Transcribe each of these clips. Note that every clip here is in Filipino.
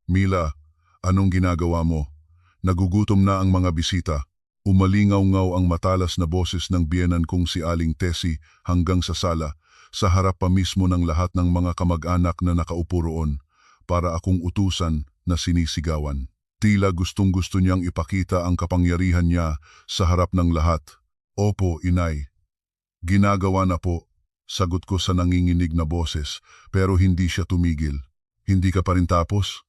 Mila, anong ginagawa mo? Nagugutom na ang mga bisita. Umalingaw-ngaw ang matalas na boses ng biyenan kong si Aling Tessie hanggang sa sala, sa harap pa mismo ng lahat ng mga kamag-anak na nakaupo roon, para akong utusan na sinisigawan. Tila gustong-gusto niyang ipakita ang kapangyarihan niya sa harap ng lahat. Opo, inay. Ginagawa na po, sagot ko sa nanginginig na boses, pero hindi siya tumigil. Hindi ka pa rin tapos?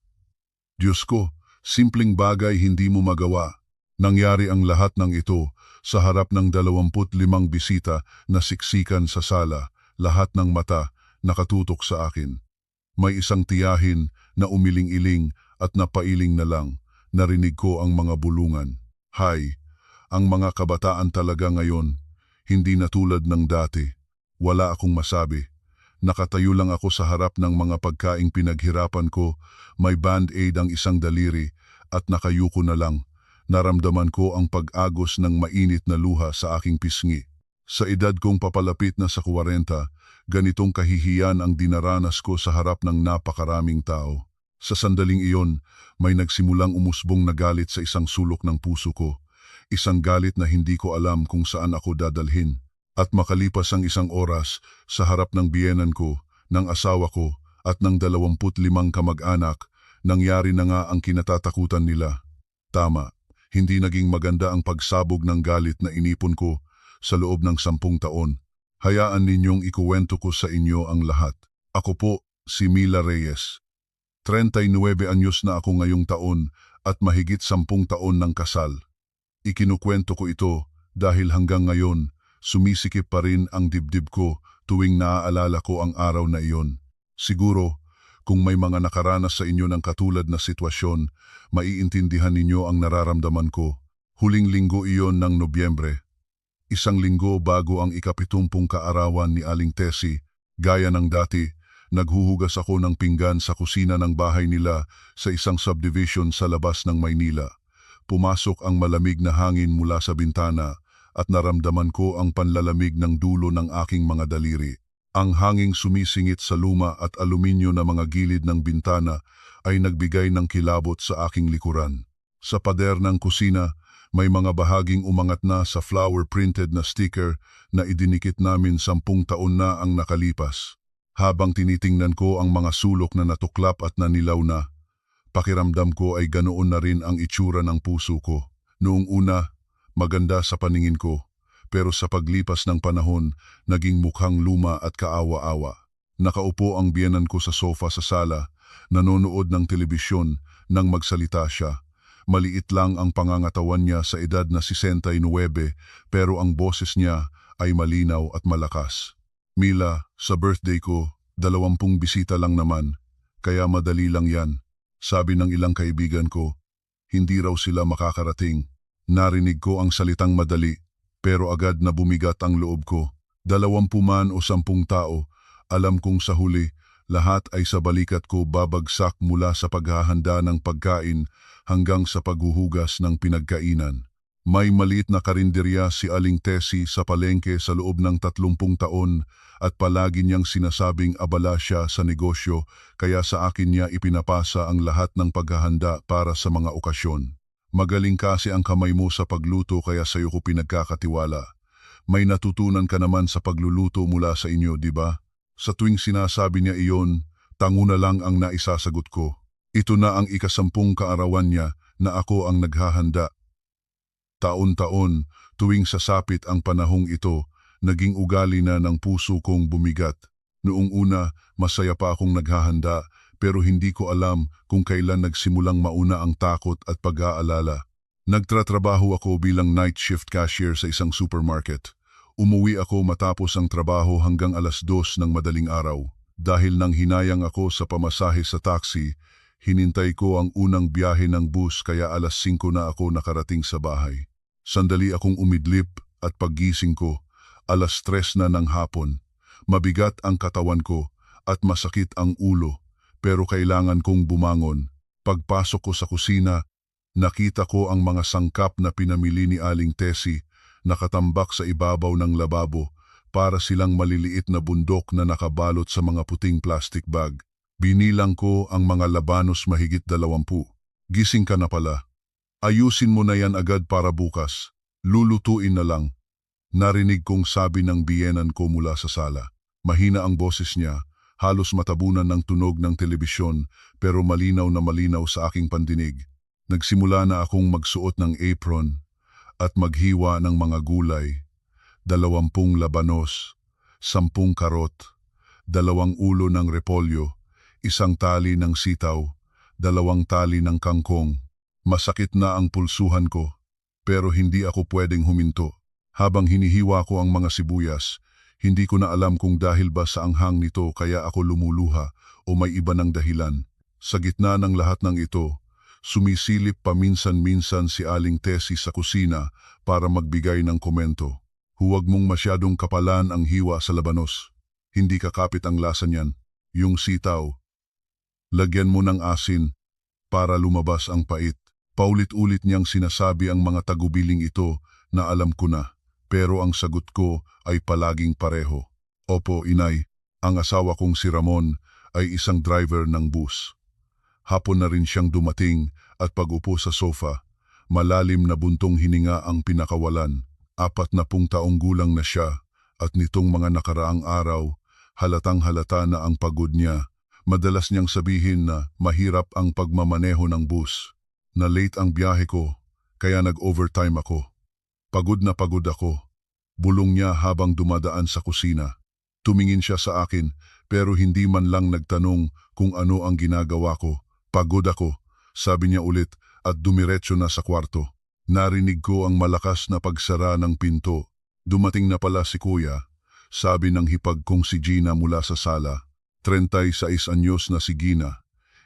Diyos ko, simpleng bagay hindi mo magawa. Nangyari ang lahat ng ito sa harap ng 25 bisita na siksikan sa sala, lahat ng mata nakatutok sa akin. May isang tiyahin na umiling-iling at napailing na lang. Narinig ko ang mga bulungan. Hay, ang mga kabataan talaga ngayon, hindi na tulad ng dati. Wala akong masabi. Nakatayo lang ako sa harap ng mga pagkaing pinaghirapan ko, may band-aid ang isang daliri at nakayuko na lang. Naramdaman ko ang pag-agos ng mainit na luha sa aking pisngi. Sa edad kong papalapit na sa 40, ganitong kahihiyan ang dinaranas ko sa harap ng napakaraming tao. Sa sandaling iyon, may nagsimulang umusbong na galit sa isang sulok ng puso ko. Isang galit na hindi ko alam kung saan ako dadalhin. At makalipas ang isang oras, sa harap ng biyenan ko, ng asawa ko, at ng 25 kamag-anak, nangyari na nga ang kinatatakutan nila. Tama. Hindi naging maganda ang pagsabog ng galit na inipon ko sa loob ng 10 taon. Hayaan ninyong ikuwento ko sa inyo ang lahat. Ako po, si Mila Reyes. 39 anyos na ako ngayong taon at mahigit 10 taon ng kasal. Ikinukwento ko ito dahil hanggang ngayon, sumisikip pa rin ang dibdib ko tuwing naaalala ko ang araw na iyon. Siguro, kung may mga nakaranas sa inyo ng katulad na sitwasyon, maiintindihan ninyo ang nararamdaman ko. Huling linggo iyon ng Nobyembre. Isang linggo bago ang ika-70 kaarawan ni Aling Tessie, gaya ng dati, naghuhugas ako ng pinggan sa kusina ng bahay nila sa isang subdivision sa labas ng Maynila. Pumasok ang malamig na hangin mula sa bintana at naramdaman ko ang panlalamig ng dulo ng aking mga daliri. Ang hanging sumisingit sa luma at aluminyo na mga gilid ng bintana ay nagbigay ng kilabot sa aking likuran. Sa pader ng kusina, may mga bahaging umangat na sa flower-printed na sticker na idinikit namin 10 taon na ang nakalipas. Habang tinitingnan ko ang mga sulok na natuklap at nanilaw na, pakiramdam ko ay ganoon na rin ang itsura ng puso ko. Noong una, maganda sa paningin ko. Pero sa paglipas ng panahon, naging mukhang luma at kaawa-awa. Nakaupo ang biyenan ko sa sofa sa sala, nanonood ng telebisyon nang magsalita siya. Maliit lang ang pangangatawan niya sa edad na 69, pero ang boses niya ay malinaw at malakas. Mila, sa birthday ko, 20 bisita lang naman, kaya madali lang yan. Sabi ng ilang kaibigan ko, hindi raw sila makakarating. Narinig ko ang salitang madali, pero agad na bumigat ang loob ko. 20 man o 10 tao, alam kong sa huli, lahat ay sa balikat ko babagsak mula sa paghahanda ng pagkain hanggang sa paghuhugas ng pinagkainan. May maliit na karinderya si Aling Tessie sa palengke sa loob ng 30 taon at palagi niyang sinasabing abala siya sa negosyo kaya sa akin niya ipinapasa ang lahat ng paghahanda para sa mga okasyon. Magaling kasi ang kamay mo sa pagluto kaya sa'yo ko pinagkakatiwala. May natutunan ka naman sa pagluluto mula sa inyo, di ba? Sa tuwing sinasabi niya iyon, tango na lang ang naisasagot ko. Ito na ang ika-10 kaarawan niya na ako ang naghahanda. Taon-taon, tuwing sasapit ang panahong ito, naging ugali na ng puso kong bumigat. Noong una, masaya pa akong naghahanda, pero hindi ko alam kung kailan nagsimulang mauna ang takot at pag-aalala. Nagtratrabaho ako bilang night shift cashier sa isang supermarket. Umuwi ako matapos ang trabaho hanggang 2:00 ng madaling araw. Dahil nang hinayang ako sa pamasahe sa taxi, hinintay ko ang unang biyahe ng bus kaya 5:00 na ako nakarating sa bahay. Sandali akong umidlip at paggising ko, 3:00 na ng hapon. Mabigat ang katawan ko at masakit ang ulo. Pero kailangan kong bumangon. Pagpasok ko sa kusina, nakita ko ang mga sangkap na pinamili ni Aling Tessie nakatambak sa ibabaw ng lababo para silang maliliit na bundok na nakabalot sa mga puting plastic bag. Binilang ko ang mga labanos mahigit 20. Gising ka na pala. Ayusin mo na yan agad para bukas. Lulutuin na lang. Narinig kong sabi ng biyenan ko mula sa sala. Mahina ang boses niya, halos matabunan ng tunog ng telebisyon pero malinaw na malinaw sa aking pandinig. Nagsimula na akong magsuot ng apron at maghiwa ng mga gulay. 20 labanos, 10 karot, 2 ulo ng repolyo, 1 tali ng sitaw, 2 tali ng kangkong. Masakit na ang pulsuhan ko, pero hindi ako pwedeng huminto. Habang hinihiwa ko ang mga sibuyas, hindi ko na alam kung dahil ba sa anghang nito kaya ako lumuluha o may iba ng dahilan. Sa gitna ng lahat ng ito, sumisilip paminsan-minsan si Aling Tessie sa kusina para magbigay ng komento. Huwag mong masyadong kapalan ang hiwa sa labanos. Hindi kakapit ang lasa niyan. Yung sitaw. Lagyan mo ng asin para lumabas ang pait. Paulit-ulit niyang sinasabi ang mga tagubiling ito na alam ko na, pero ang sagot ko ay palaging pareho. Opo, inay, ang asawa kong si Ramon ay isang driver ng bus. Hapon na rin siyang dumating at pag-upo sa sofa, malalim na buntong hininga ang pinakawalan. 40 taong gulang na siya at nitong mga nakaraang araw, halatang halata na ang pagod niya. Madalas niyang sabihin na mahirap ang pagmamaneho ng bus. Na late ang biyahe ko, kaya nag-overtime ako. Pagod na pagod ako. Bulong niya habang dumadaan sa kusina. Tumingin siya sa akin, pero hindi man lang nagtanong kung ano ang ginagawa ko. Pagod ako, sabi niya ulit at dumiretso na sa kwarto. Narinig ko ang malakas na pagsara ng pinto. Dumating na pala si Kuya, sabi ng hipag kong si Gina mula sa sala. 36 anyos na si Gina,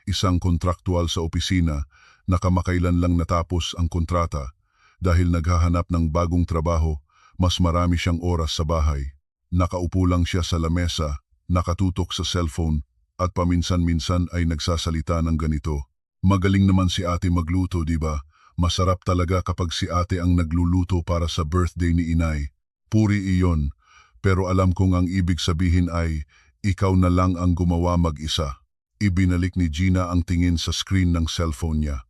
isang kontraktual sa opisina na kamakailan lang natapos ang kontrata. Dahil naghahanap ng bagong trabaho, mas marami siyang oras sa bahay. Nakaupo lang siya sa lamesa, nakatutok sa cellphone, at paminsan-minsan ay nagsasalita ng ganito. Magaling naman si ate magluto, di ba? Masarap talaga kapag si ate ang nagluluto para sa birthday ni inay. Puri iyon, pero alam kong ang ibig sabihin ay, ikaw na lang ang gumawa mag-isa. Ibinalik ni Gina ang tingin sa screen ng cellphone niya.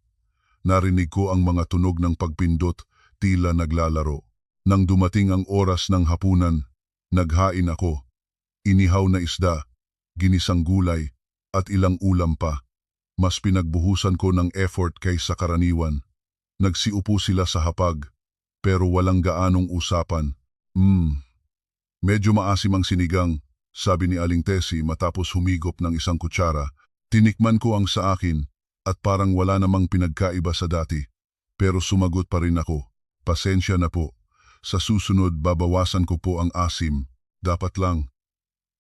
Narinig ko ang mga tunog ng pagpindot, tila naglalaro. Nang dumating ang oras ng hapunan, naghain ako. Inihaw na isda, ginisang gulay, at ilang ulam pa. Mas pinagbuhusan ko ng effort kaysa karaniwan. Nagsiupo sila sa hapag, pero walang gaanong usapan. Medyo maasim ang sinigang, sabi ni Aling Tessie matapos humigop ng isang kutsara. Tinikman ko ang sa akin, at parang wala namang pinagkaiba sa dati. Pero sumagot pa rin ako, pasensya na po. Sa susunod babawasan ko po ang asim. Dapat lang.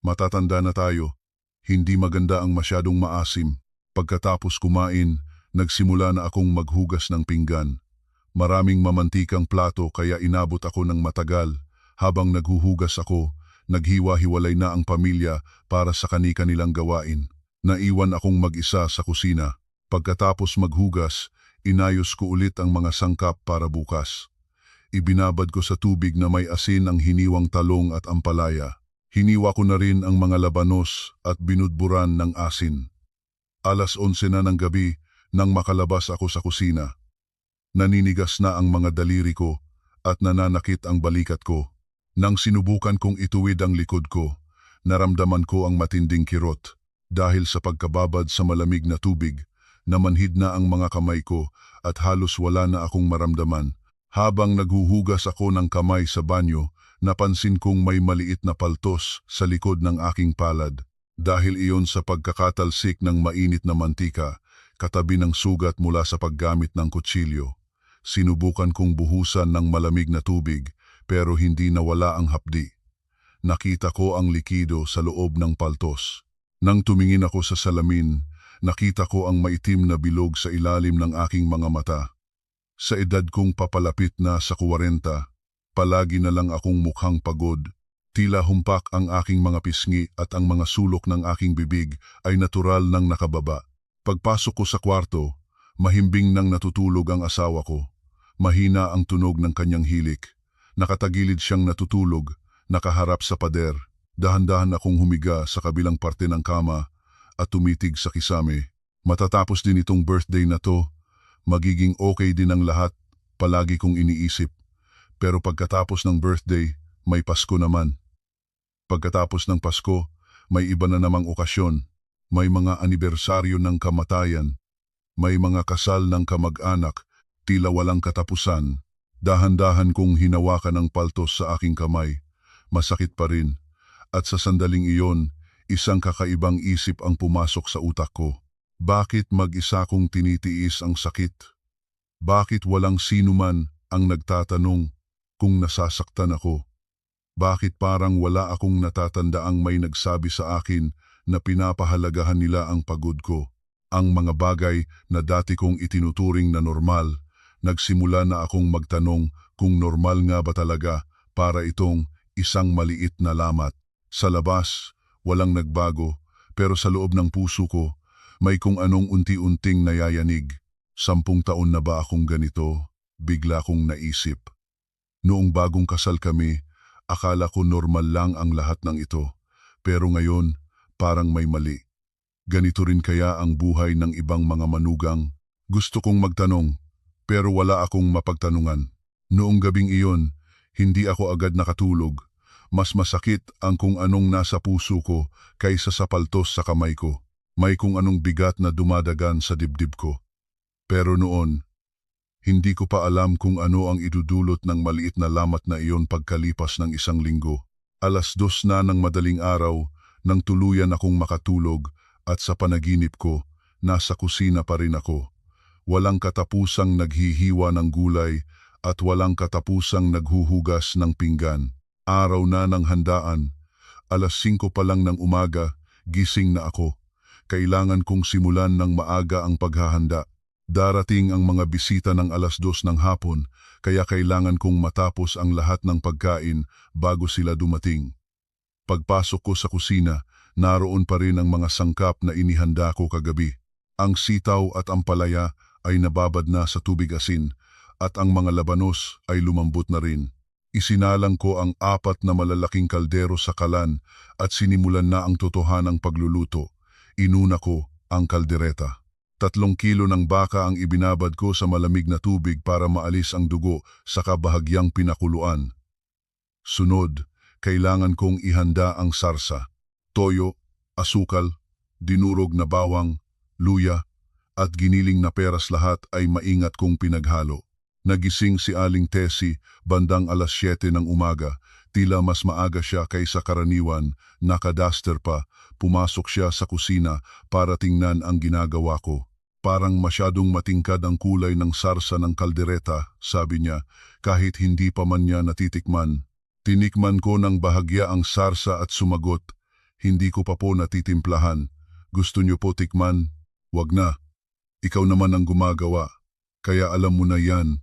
Matatanda na tayo. Hindi maganda ang masyadong maasim. Pagkatapos kumain, nagsimula na akong maghugas ng pinggan. Maraming mamantikang plato kaya inabot ako ng matagal. Habang naghuhugas ako, naghiwa-hiwalay na ang pamilya para sa kani-kanilang gawain. Naiwan akong mag-isa sa kusina. Pagkatapos maghugas, inayos ko ulit ang mga sangkap para bukas. Ibinabad ko sa tubig na may asin ang hiniwang talong at ampalaya. Hiniwa ko na rin ang mga labanos at binudburan ng asin. 11:00 na ng gabi nang makalabas ako sa kusina. Naninigas na ang mga daliri ko at nananakit ang balikat ko. Nang sinubukan kong ituwid ang likod ko, naramdaman ko ang matinding kirot. Dahil sa pagkababad sa malamig na tubig, namanhid na ang mga kamay ko at halos wala na akong maramdaman. Habang naghuhugas ako ng kamay sa banyo, napansin kong may maliit na paltos sa likod ng aking palad. Dahil iyon sa pagkakatalsik ng mainit na mantika, katabi ng sugat mula sa paggamit ng kutsilyo. Sinubukan kong buhusan ng malamig na tubig pero hindi nawala ang hapdi. Nakita ko ang likido sa loob ng paltos. Nang tumingin ako sa salamin, nakita ko ang maitim na bilog sa ilalim ng aking mga mata. Sa edad kong papalapit na sa 40, palagi na lang akong mukhang pagod. Tila humpak ang aking mga pisngi at ang mga sulok ng aking bibig ay natural nang nakababa. Pagpasok ko sa kwarto, mahimbing nang natutulog ang asawa ko. Mahina ang tunog ng kanyang hilik. Nakatagilid siyang natutulog, nakaharap sa pader. Dahan-dahan akong humiga sa kabilang parte ng kama at tumitig sa kisame. Matatapos din itong birthday na to, magiging okay din ang lahat, palagi kong iniisip. Pero pagkatapos ng birthday, may Pasko naman. Pagkatapos ng Pasko, may iba na namang okasyon. May mga anibersaryo ng kamatayan. May mga kasal ng kamag-anak, tila walang katapusan. Dahan-dahan kong hinawakan ang paltos sa aking kamay. Masakit pa rin. At sa sandaling iyon, isang kakaibang isip ang pumasok sa utak ko. Bakit mag-isa kong tinitiis ang sakit? Bakit walang sino man ang nagtatanong kung nasasaktan ako? Bakit parang wala akong natatandaang may nagsabi sa akin na pinapahalagahan nila ang pagod ko? Ang mga bagay na dati kong itinuturing na normal, nagsimula na akong magtanong kung normal nga ba talaga para itong isang maliit na lamat. Sa labas, walang nagbago, pero sa loob ng puso ko, may kung anong unti-unting nayayanig. 10 taon na ba akong ganito? Bigla kong naisip. Noong bagong kasal kami, akala ko normal lang ang lahat ng ito. Pero ngayon, parang may mali. Ganito rin kaya ang buhay ng ibang mga manugang? Gusto kong magtanong, pero wala akong mapagtanungan. Noong gabing iyon, hindi ako agad nakatulog. Mas masakit ang kung anong nasa puso ko kaysa sa paltos sa kamay ko. May kung anong bigat na dumadagan sa dibdib ko. Pero noon, hindi ko pa alam kung ano ang idudulot ng maliit na lamat na iyon pagkalipas ng 1 linggo. 2:00 na ng madaling araw nang tuluyan akong makatulog at sa panaginip ko, nasa kusina pa rin ako. Walang katapusang naghihiwa ng gulay at walang katapusang naghuhugas ng pinggan. Araw na ng handaan, 5:00 pa lang ng umaga, gising na ako. Kailangan kong simulan ng maaga ang paghahanda. Darating ang mga bisita ng 2:00 ng hapon, kaya kailangan kong matapos ang lahat ng pagkain bago sila dumating. Pagpasok ko sa kusina, naroon pa rin ang mga sangkap na inihanda ko kagabi. Ang sitaw at ampalaya ay nababad na sa tubig asin at ang mga labanos ay lumambot na rin. Isinalang ko ang 4 na malalaking kaldero sa kalan at sinimulan na ang totohanang pagluluto. Inuna ko ang kaldereta. 3 kilo ng baka ang ibinabad ko sa malamig na tubig para maalis ang dugo sa kabahagyang pinakuluan. Sunod, kailangan kong ihanda ang sarsa. Toyo, asukal, dinurog na bawang, luya, at giniling na peras lahat ay maingat kong pinaghalo. Nagising si Aling Tessie bandang 7:00 ng umaga. Tila mas maaga siya kaysa karaniwan, naka-duster pa. Pumasok siya sa kusina para tingnan ang ginagawa ko. Parang masyadong matingkad ang kulay ng sarsa ng kaldereta, sabi niya, kahit hindi pa man niya natitikman. Tinikman ko ng bahagya ang sarsa at sumagot, hindi ko pa po natitimplahan. Gusto niyo po tikman? Wag na. Ikaw naman ang gumagawa, kaya alam mo na yan.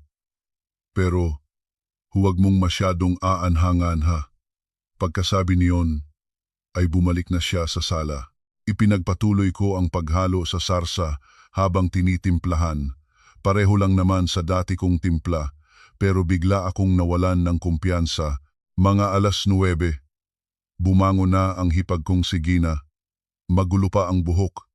Pero, huwag mong masyadong aanhangan ha. Pagkasabi niyon, ay bumalik na siya sa sala. Ipinagpatuloy ko ang paghalo sa sarsa habang tinitimplahan. Pareho lang naman sa dati kong timpla, pero bigla akong nawalan ng kumpiyansa. Mga 9:00, bumangon na ang hipag kong si Gina. Magulo pa ang buhok.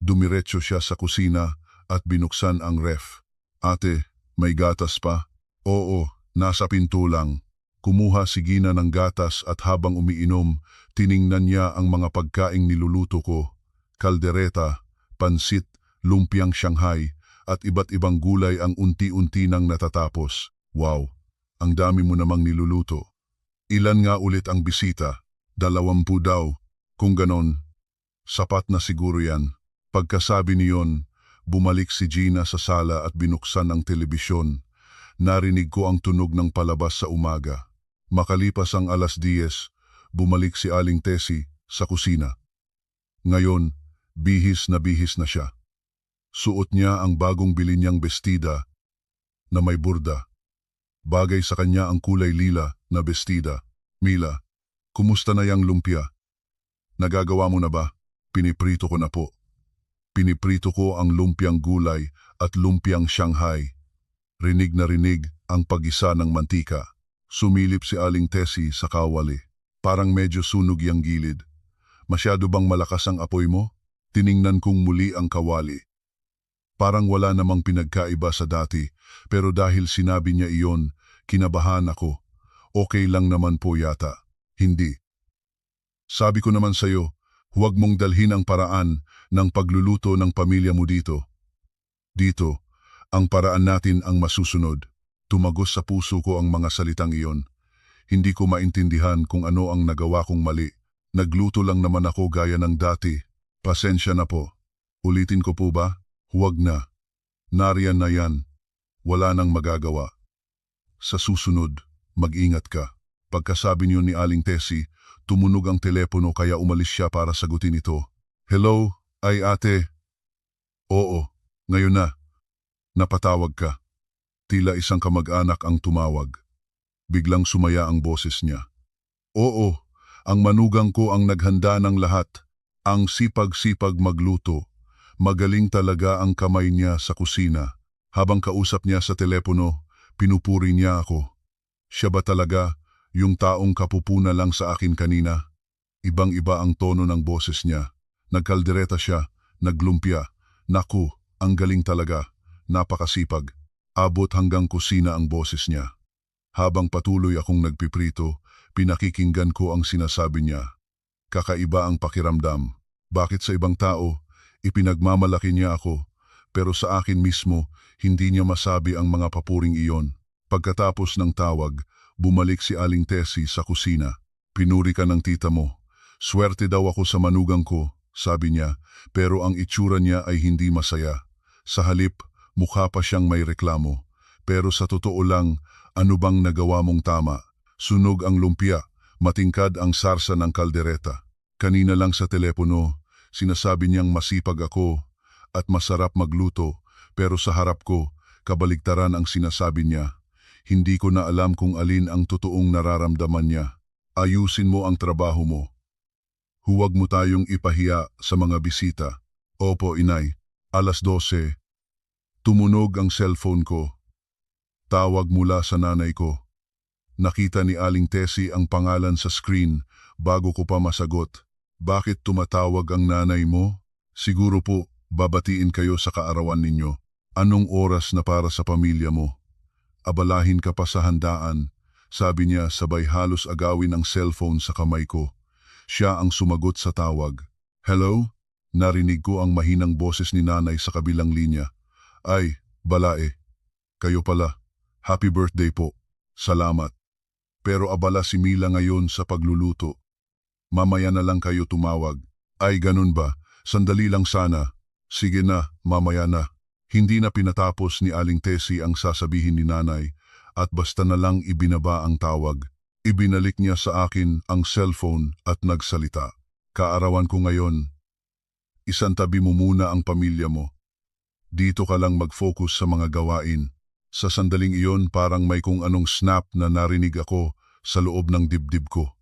Dumiretso siya sa kusina at binuksan ang ref. Ate, may gatas pa? Oo, nasa pinto lang. Kumuha si Gina ng gatas at habang umiinom, tiningnan niya ang mga pagkaing niluluto ko. Kaldereta, pansit, lumpiang Shanghai, at iba't ibang gulay ang unti-unti nang natatapos. Wow, ang dami mo namang niluluto. Ilan nga ulit ang bisita? 20 daw. Kung ganon, sapat na siguro yan. Pagkasabi niyon, bumalik si Gina sa sala at binuksan ang telebisyon. Narinig ko ang tunog ng palabas sa umaga. Makalipas ang 10:00, bumalik si Aling Tessie sa kusina. Ngayon, bihis na siya. Suot niya ang bagong bili niyang bestida na may burda. Bagay sa kanya ang kulay lila na bestida. Mila, kumusta na yang lumpia? Nagagawa mo na ba? Piniprito ko na po. Piniprito ko ang lumpiang gulay at lumpiang Shanghai. Rinig na rinig ang pag-isa ng mantika. Sumilip si Aling Tessie sa kawali. Parang medyo sunog yang gilid. Masyado bang malakas ang apoy mo? Tiningnan kong muli ang kawali. Parang wala namang pinagkaiba sa dati, pero dahil sinabi niya iyon, kinabahan ako. Okay lang naman po yata. Hindi. Sabi ko naman sa'yo, huwag mong dalhin ang paraan ng pagluluto ng pamilya mo dito. Dito, ang paraan natin ang masusunod. Tumagos sa puso ko ang mga salitang iyon. Hindi ko maintindihan kung ano ang nagawa kong mali. Nagluto lang naman ako gaya ng dati. Pasensya na po. Ulitin ko po ba? Huwag na. Nariyan na yan. Wala nang magagawa. Sa susunod, mag-ingat ka. Pagkasabi niyo ni Aling Tessie, tumunog ang telepono kaya umalis siya para sagutin ito. Hello, ay ate. Oo, ngayon na. Napatawag ka. Tila isang kamag-anak ang tumawag. Biglang sumaya ang boses niya. Oo, ang manugang ko ang naghanda ng lahat. Ang sipag-sipag magluto. Magaling talaga ang kamay niya sa kusina. Habang kausap niya sa telepono, pinupuri niya ako. Siya ba talaga yung taong kapupuna lang sa akin kanina? Ibang-iba ang tono ng boses niya. Nagkaldereta siya, naglumpia. Naku, ang galing talaga. Napakasipag. Abot hanggang kusina ang boses niya. Habang patuloy akong nagpiprito, pinakikinggan ko ang sinasabi niya. Kakaiba ang pakiramdam. Bakit sa ibang tao, ipinagmamalaki niya ako, pero sa akin mismo, hindi niya masabi ang mga papuring iyon. Pagkatapos ng tawag, bumalik si Aling Tessie sa kusina. Pinuri ka ng tita mo. Swerte daw ako sa manugang ko, sabi niya, pero ang itsura niya ay hindi masaya. Sa halip, mukha pa siyang may reklamo. Pero sa totoo lang, ano bang nagawa mong tama? Sunog ang lumpia, matingkad ang sarsa ng kaldereta. Kanina lang sa telepono, sinasabi niyang masipag ako at masarap magluto, pero sa harap ko, kabaligtaran ang sinasabi niya. Hindi ko na alam kung alin ang totoong nararamdaman niya. Ayusin mo ang trabaho mo. Huwag mo tayong ipahiya sa mga bisita. Opo, inay. 12:00. Tumunog ang cellphone ko. Tawag mula sa nanay ko. Nakita ni Aling Tessie ang pangalan sa screen bago ko pa masagot. Bakit tumatawag ang nanay mo? Siguro po, babatiin kayo sa kaarawan ninyo. Anong oras na para sa pamilya mo? Abalahin ka pa sa handaan, sabi niya sabay halos agawin ang cellphone sa kamay ko. Siya ang sumagot sa tawag. Hello? Narinig ko ang mahinang boses ni nanay sa kabilang linya. Ay, balae. Kayo pala. Happy birthday po. Salamat. Pero abala si Mila ngayon sa pagluluto. Mamaya na lang kayo tumawag. Ay ganun ba? Sandali lang sana. Sige na, mamaya na. Hindi na pinatapos ni Aling Tessie ang sasabihin ni nanay at basta na lang ibinaba ang tawag. Ibinalik niya sa akin ang cellphone at nagsalita. Kaarawan ko ngayon. Isantabi mo muna ang pamilya mo. Dito ka lang mag-focus sa mga gawain. Sa sandaling iyon parang may kung anong snap na narinig ako sa loob ng dibdib ko.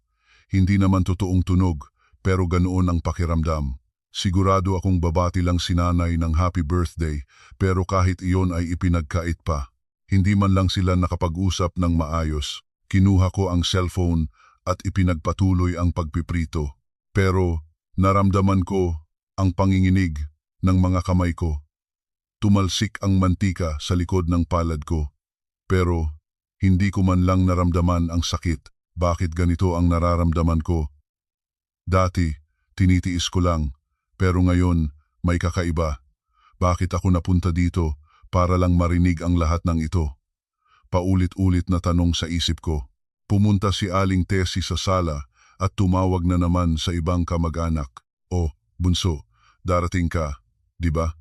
Hindi naman totoong tunog, pero ganoon ang pakiramdam. Sigurado akong babati lang si nanay ng happy birthday, pero kahit iyon ay ipinagkait pa. Hindi man lang sila nakapag-usap ng maayos. Kinuha ko ang cellphone at ipinagpatuloy ang pagpiprito. Pero naramdaman ko ang panginginig ng mga kamay ko. Tumalsik ang mantika sa likod ng palad ko. Pero hindi ko man lang naramdaman ang sakit. Bakit ganito ang nararamdaman ko? Dati, tinitiis ko lang. Pero ngayon, may kakaiba. Bakit ako napunta dito para lang marinig ang lahat ng ito? Paulit-ulit na tanong sa isip ko. Pumunta si Aling Tessie sa sala at tumawag na naman sa ibang kamag-anak. Oh, bunso, darating ka, di ba?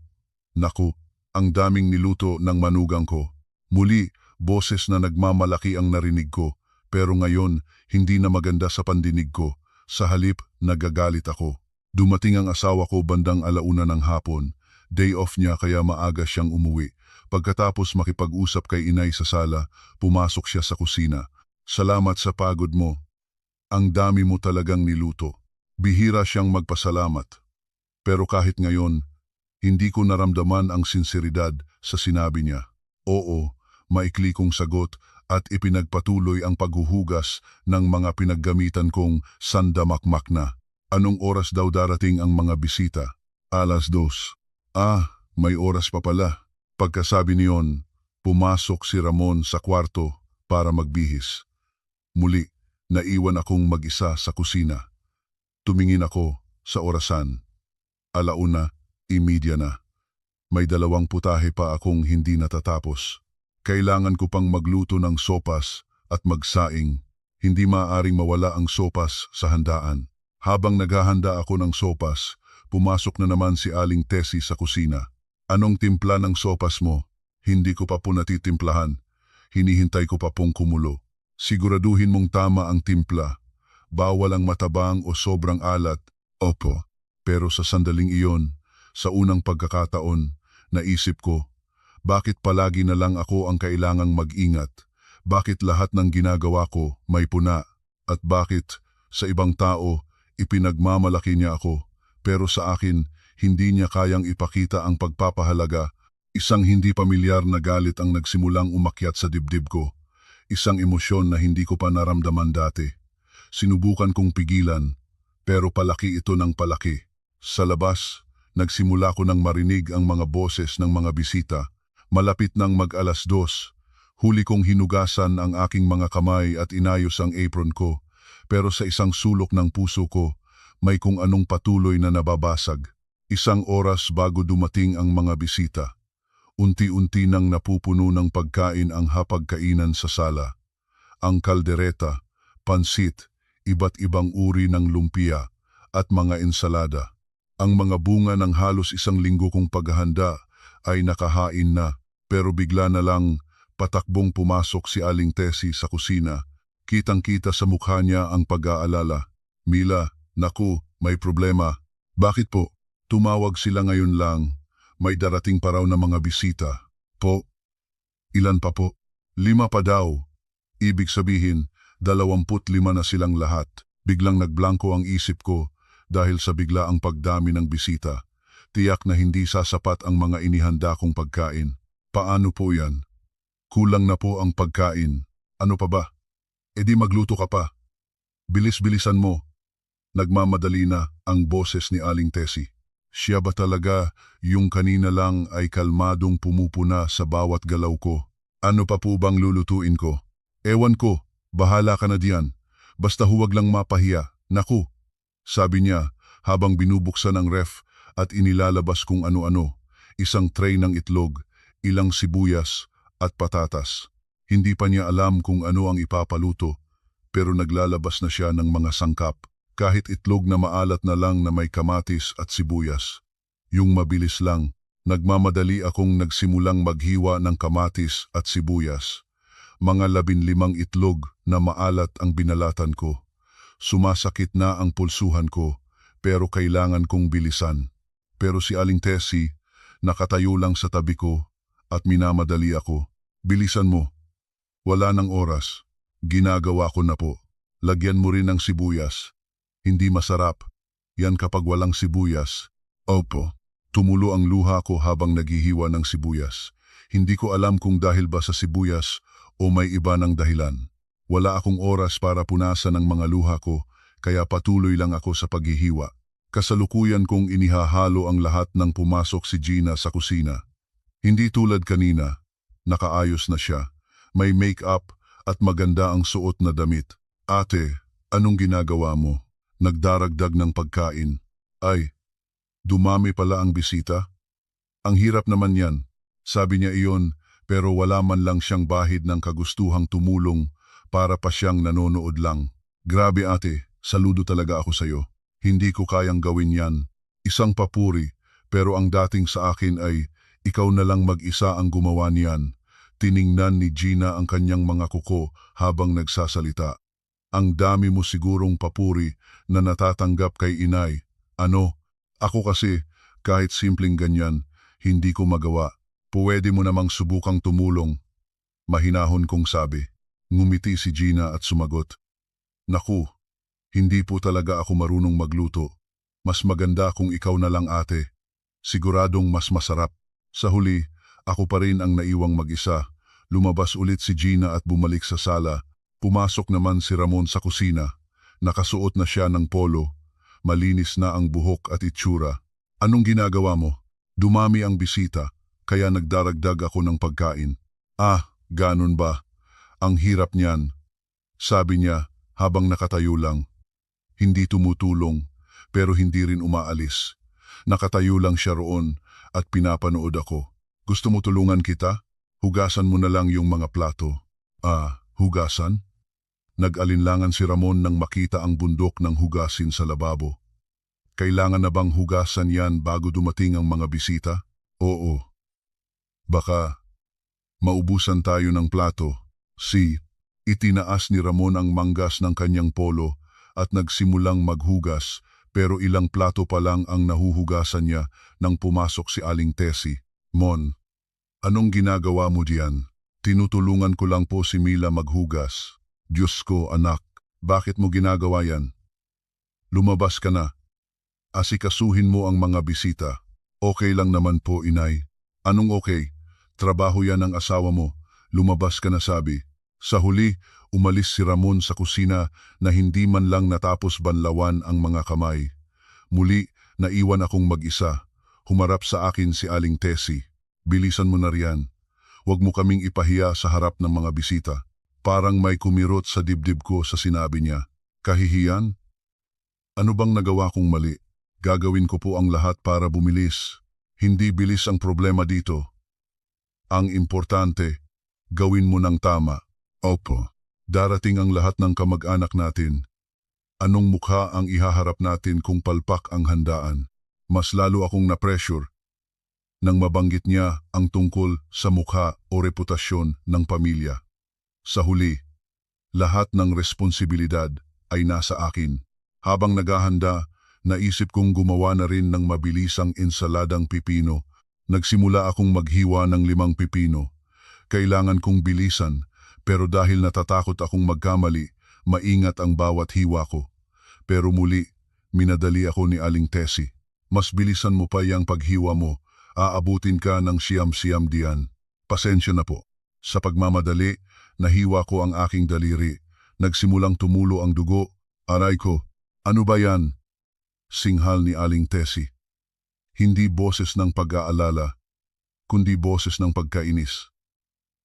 Naku, ang daming niluto ng manugang ko. Muli, boses na nagmamalaki ang narinig ko, pero ngayon, hindi na maganda sa pandinig ko. Sa halip, nagagalit ako. Dumating ang asawa ko bandang 1:00 ng hapon. Day off niya kaya maaga siyang umuwi. Pagkatapos makipag-usap kay inay sa sala, pumasok siya sa kusina. Salamat sa pagod mo. Ang dami mo talagang niluto. Bihira siyang magpasalamat. Pero kahit ngayon, hindi ko naramdaman ang sinseridad sa sinabi niya. Oo, maikli kong sagot at ipinagpatuloy ang paghuhugas ng mga pinaggamitan kong sandamakmak na. Anong oras daw darating ang mga bisita? 2:00. May oras pa pala. Pagkasabi niyon, pumasok si Ramon sa kwarto para magbihis. Muli, naiwan akong mag-isa sa kusina. Tumingin ako sa orasan. 1:30 na. May 2 putahe pa akong hindi natatapos. Kailangan ko pang magluto ng sopas at magsaing. Hindi maaaring mawala ang sopas sa handaan. Habang naghahanda ako ng sopas, pumasok na naman si Aling Tessie sa kusina. Anong timpla ng sopas mo? Hindi ko pa po natitimplahan. Hinihintay ko pa pong kumulo. Siguraduhin mong tama ang timpla. Bawal ang matabang o sobrang alat. Opo. Pero sa sandaling iyon, sa unang pagkakataon, naisip ko, bakit palagi na lang ako ang kailangang mag-ingat? Bakit lahat ng ginagawa ko may puna? At bakit sa ibang tao ipinagmamalaki niya ako, pero sa akin hindi niya kayang ipakita ang pagpapahalaga? Isang hindi pamilyar na galit ang nagsimulang umakyat sa dibdib ko. Isang emosyon na hindi ko pa naramdaman dati. Sinubukan kong pigilan, pero palaki ito ng palaki. Sa labas, nagsimula ko nang marinig ang mga boses ng mga bisita. Malapit nang mag-2:00. Huli kong hinugasan ang aking mga kamay at inayos ang apron ko. Pero sa isang sulok ng puso ko, may kung anong patuloy na nababasag. 1 oras bago dumating ang mga bisita. Unti-unti nang napupuno ng pagkain ang hapagkainan sa sala. Ang kaldereta, pansit, iba't ibang uri ng lumpia, at mga ensalada. Ang mga bunga ng halos 1 linggo kong paghahanda ay nakahain na, pero bigla na lang patakbong pumasok si Aling Tessie sa kusina. Kitang-kita sa mukha niya ang pag-aalala. Mila, naku, may problema. Bakit po? Tumawag sila ngayon lang. May darating pa raw na mga bisita. Po? Ilan pa po? 5 pa daw. Ibig sabihin, 25 na silang lahat. Biglang nagblanko ang isip ko dahil sa biglaang pagdami ng bisita. Tiyak na hindi sasapat ang mga inihanda kong pagkain. Paano po yan? Kulang na po ang pagkain. Ano pa ba? E di magluto ka pa. Bilis-bilisan mo. Nagmamadali na ang boses ni Aling Tessie. Siya ba talaga yung kanina lang ay kalmadong pumupuna sa bawat galaw ko? Ano pa po bang lulutuin ko? Ewan ko, bahala ka na diyan. Basta huwag lang mapahiya. Naku, sabi niya habang binubuksan ang ref at inilalabas kung ano-ano. 1 tray ng itlog, ilang sibuyas at patatas. Hindi pa niya alam kung ano ang ipapaluto, pero naglalabas na siya ng mga sangkap. Kahit itlog na maalat na lang na may kamatis at sibuyas. Yung mabilis lang, nagmamadali akong nagsimulang maghiwa ng kamatis at sibuyas. Mga 15 itlog na maalat ang binalatan ko. Sumasakit na ang pulsuhan ko, pero kailangan kong bilisan. Pero si Aling Tessie, nakatayo lang sa tabi ko at minamadali ako. Bilisan mo. Wala nang oras. Ginagawa ko na po. Lagyan mo rin ng sibuyas. Hindi masarap. Yan kapag walang sibuyas. Opo. Tumulo ang luha ko habang naghihiwa ng sibuyas. Hindi ko alam kung dahil ba sa sibuyas o may iba ng dahilan. Wala akong oras para punasan ang mga luha ko, kaya patuloy lang ako sa paghihiwa. Kasalukuyan kong inihahalo ang lahat nang pumasok si Gina sa kusina. Hindi tulad kanina, nakaayos na siya. May make-up at maganda ang suot na damit. Ate, anong ginagawa mo? Nagdaragdag ng pagkain. Ay, dumami pala ang bisita? Ang hirap naman yan. Sabi niya iyon, pero wala man lang siyang bahid ng kagustuhang tumulong para pa siyang nanonood lang. Grabe ate, saludo talaga ako sa'yo. Hindi ko kayang gawin yan. Isang papuri, pero ang dating sa akin ay ikaw na lang mag-isa ang gumawa niyan. Tiningnan ni Gina ang kanyang mga kuko habang nagsasalita. Ang dami mo sigurong papuri na natatanggap kay inay. Ano? Ako kasi, kahit simpleng ganyan, hindi ko magawa. Pwede mo namang subukang tumulong. Mahinahon kong sabi. Ngumiti si Gina at sumagot. Naku, hindi po talaga ako marunong magluto. Mas maganda kung ikaw na lang ate. Siguradong mas masarap. Sa huli, ako pa rin ang naiwang mag-isa. Lumabas ulit si Gina at bumalik sa sala. Pumasok naman si Ramon sa kusina. Nakasuot na siya ng polo. Malinis na ang buhok at itsura. Anong ginagawa mo? Dumami ang bisita, kaya nagdaragdag ako ng pagkain. Ah, ganun ba? Ang hirap niyan. Sabi niya habang nakatayo lang. Hindi tumutulong, pero hindi rin umaalis. Nakatayo lang siya roon at pinapanood ako. Gusto mo tulungan kita? Hugasan mo na lang yung mga plato. Ah, hugasan? Nag-alinlangan si Ramon nang makita ang bundok ng hugasin sa lababo. Kailangan na bang hugasan yan bago dumating ang mga bisita? Oo. Baka maubusan tayo ng plato. Itinaas ni Ramon ang manggas ng kanyang polo at nagsimulang maghugas, pero ilang plato pa lang ang nahuhugasan niya nang pumasok si Aling Tessie. Mon, anong ginagawa mo diyan? Tinutulungan ko lang po si Mila maghugas. Diyos ko, anak, bakit mo ginagawa yan? Lumabas ka na. Asikasuhin mo ang mga bisita. Okay lang naman po, inay. Anong okay? Trabaho yan ng asawa mo. Lumabas ka na, sabi. Sa huli, umalis si Ramon sa kusina na hindi man lang natapos banlawan ang mga kamay. Muli, naiwan akong mag-isa. Humarap sa akin si Aling Tessie. Bilisan mo na riyan. Huwag mo kaming ipahiya sa harap ng mga bisita. Parang may kumirot sa dibdib ko sa sinabi niya. Kahihiyan? Ano bang nagawa kong mali? Gagawin ko po ang lahat para bumilis. Hindi bilis ang problema dito. Ang importante, gawin mo ng tama. Opo, darating ang lahat ng kamag-anak natin. Anong mukha ang ihaharap natin kung palpak ang handaan? Mas lalo akong na-pressure nang mabanggit niya ang tungkol sa mukha o reputasyon ng pamilya. Sa huli, lahat ng responsibilidad ay nasa akin. Habang naghahanda, naisip kong gumawa na rin ng mabilisang ensaladang pipino. Nagsimula akong maghiwa ng 5 pipino. Kailangan kong bilisan, pero dahil natatakot akong magkamali, maingat ang bawat hiwa ko. Pero muli, minadali ako ni Aling Tessie. Mas bilisan mo pa yang paghiwa mo, aabutin ka ng siyam-siyam diyan. Pasensya na po. Sa pagmamadali, nahiwa ko ang aking daliri. Nagsimulang tumulo ang dugo. Aray ko, ano ba yan? Singhal ni Aling Tessie. Hindi boses ng pag-aalala, kundi boses ng pagkainis.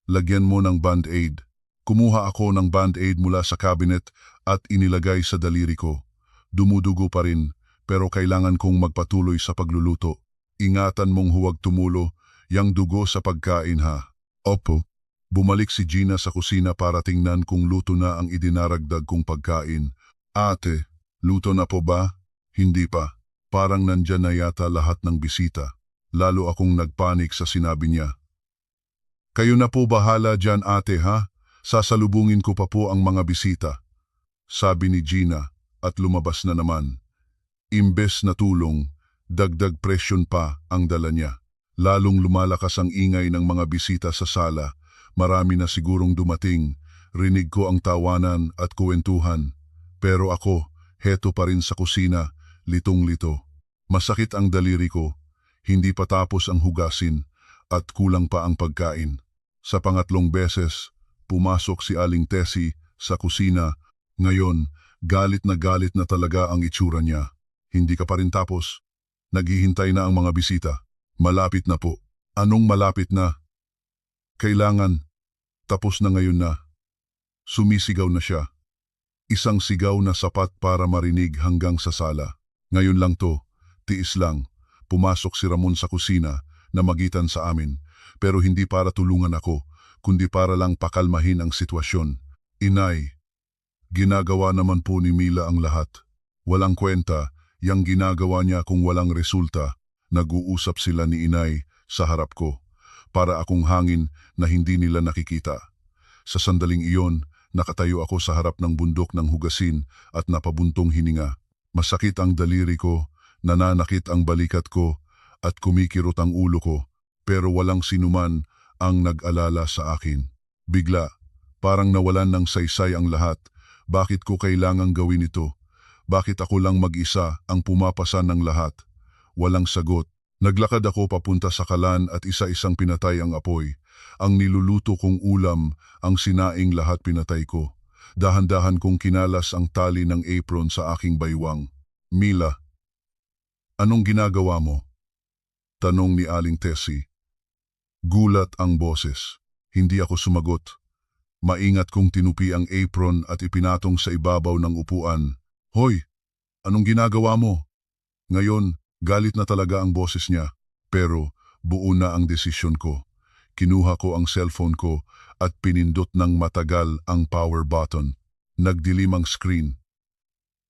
Lagyan mo ng band-aid. Kumuha ako ng band-aid mula sa cabinet at inilagay sa daliri ko. Dumudugo pa rin, pero kailangan kong magpatuloy sa pagluluto. Ingatan mong huwag tumulo, yang dugo sa pagkain ha. Opo. Bumalik si Gina sa kusina para tingnan kung luto na ang idinaragdag kong pagkain. Ate, luto na po ba? Hindi pa. Parang nandyan na yata lahat ng bisita. Lalo akong nagpanik sa sinabi niya. Kayo na po bahala dyan, ate, ha? Sasalubungin ko pa po ang mga bisita. Sabi ni Gina at lumabas na naman. Imbes na tulong, dagdag presyon pa ang dala niya. Lalong lumalakas ang ingay ng mga bisita sa sala. Marami na sigurong dumating. Rinig ko ang tawanan at kuwentuhan. Pero ako, heto pa rin sa kusina, litong-lito. Masakit ang daliri ko. Hindi pa tapos ang hugasin at kulang pa ang pagkain. Sa pangatlong beses, pumasok si Aling Tessie sa kusina. Ngayon, galit na talaga ang itsura niya. Hindi ka pa rin tapos. Naghihintay na ang mga bisita. Malapit na po. Anong malapit na? Kailangan. Tapos na ngayon na. Sumisigaw na siya. Isang sigaw na sapat para marinig hanggang sa sala. Ngayon lang to, tiis lang. Pumasok si Ramon sa kusina na magitan sa amin, pero hindi para tulungan ako, kundi para lang pakalmahin ang sitwasyon. Inay, ginagawa naman po ni Mila ang lahat. Walang kwenta, yang ginagawa niya kung walang resulta. Nag-uusap sila ni Inay sa harap ko, para akong hangin na hindi nila nakikita. Sa sandaling iyon, nakatayo ako sa harap ng bundok ng hugasin at napabuntong hininga. Masakit ang daliri ko, nananakit ang balikat ko, at kumikirot ang ulo ko, pero walang sinuman ang nag-alala sa akin. Bigla, parang nawalan ng saysay ang lahat. Bakit ko kailangang gawin ito? Bakit ako lang mag-isa ang pumapasa ng lahat? Walang sagot. Naglakad ako papunta sa kalan at isa-isang pinatay ang apoy. Ang niluluto kong ulam, ang sinaing lahat pinatay ko. Dahan-dahan kong kinalas ang tali ng apron sa aking baywang. Mila, anong ginagawa mo? Tanong ni Aling Tessie. Gulat ang boses. Hindi ako sumagot. Maingat kong tinupi ang apron at ipinatong sa ibabaw ng upuan. Hoy, anong ginagawa mo? Ngayon, galit na talaga ang boses niya. Pero buo na ang desisyon ko. Kinuha ko ang cellphone ko at pinindot ng matagal ang power button. Nagdilim ang screen.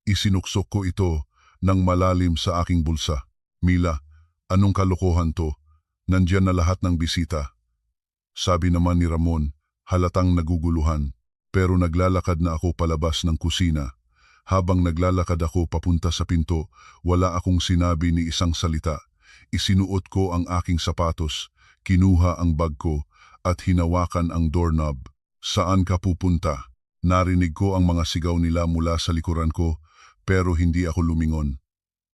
Isinuksok ko ito ng malalim sa aking bulsa. Mila, anong kalokohan to? Nandiyan na lahat ng bisita. Sabi naman ni Ramon, halatang naguguluhan. Pero naglalakad na ako palabas ng kusina. Habang naglalakad ako papunta sa pinto, wala akong sinabi ni isang salita. Isinuot ko ang aking sapatos, kinuha ang bag ko, at hinawakan ang doorknob. Saan ka pupunta? Narinig ko ang mga sigaw nila mula sa likuran ko, pero hindi ako lumingon.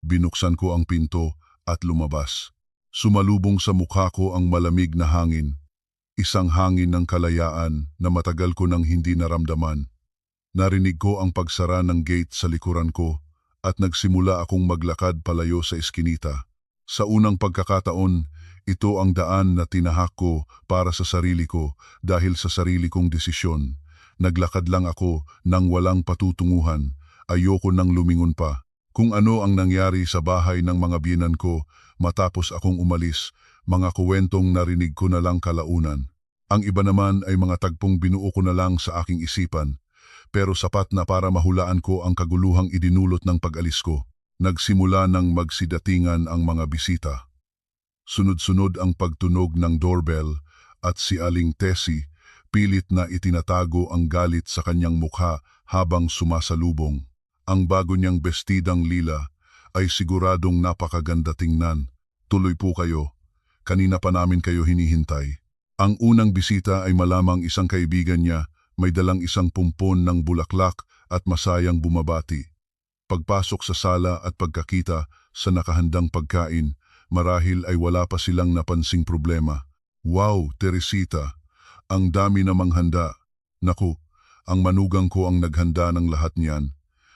Binuksan ko ang pinto at lumabas. Sumalubong sa mukha ko ang malamig na hangin. Isang hangin ng kalayaan na matagal ko nang hindi naramdaman. Narinig ko ang pagsara ng gate sa likuran ko at nagsimula akong maglakad palayo sa eskinita. Sa unang pagkakataon, ito ang daan na tinahak ko para sa sarili ko dahil sa sarili kong desisyon. Naglakad lang ako nang walang patutunguhan. Ayoko nang lumingon pa. Kung ano ang nangyari sa bahay ng mga biyenan ko matapos akong umalis, mga kuwentong narinig ko na lang kalaunan. Ang iba naman ay mga tagpong binuo ko na lang sa aking isipan, pero sapat na para mahulaan ko ang kaguluhang idinulot ng pag-alis ko. Nagsimula ng magsidatingan ang mga bisita. Sunod-sunod ang pagtunog ng doorbell at si Aling Tessie pilit na itinatago ang galit sa kanyang mukha habang sumasalubong. Ang bago niyang bestidang lila ay siguradong napakaganda tingnan. Tuloy po kayo. Kanina pa namin kayo hinihintay. Ang unang bisita ay malamang isang kaibigan niya, may dalang isang pumpon ng bulaklak at masayang bumabati. Pagpasok sa sala at pagkakita sa nakahandang pagkain, marahil ay wala pa silang napansing problema. Wow, Teresita, ang dami namang handa. Naku, ang manugang ko ang naghanda ng lahat niyan.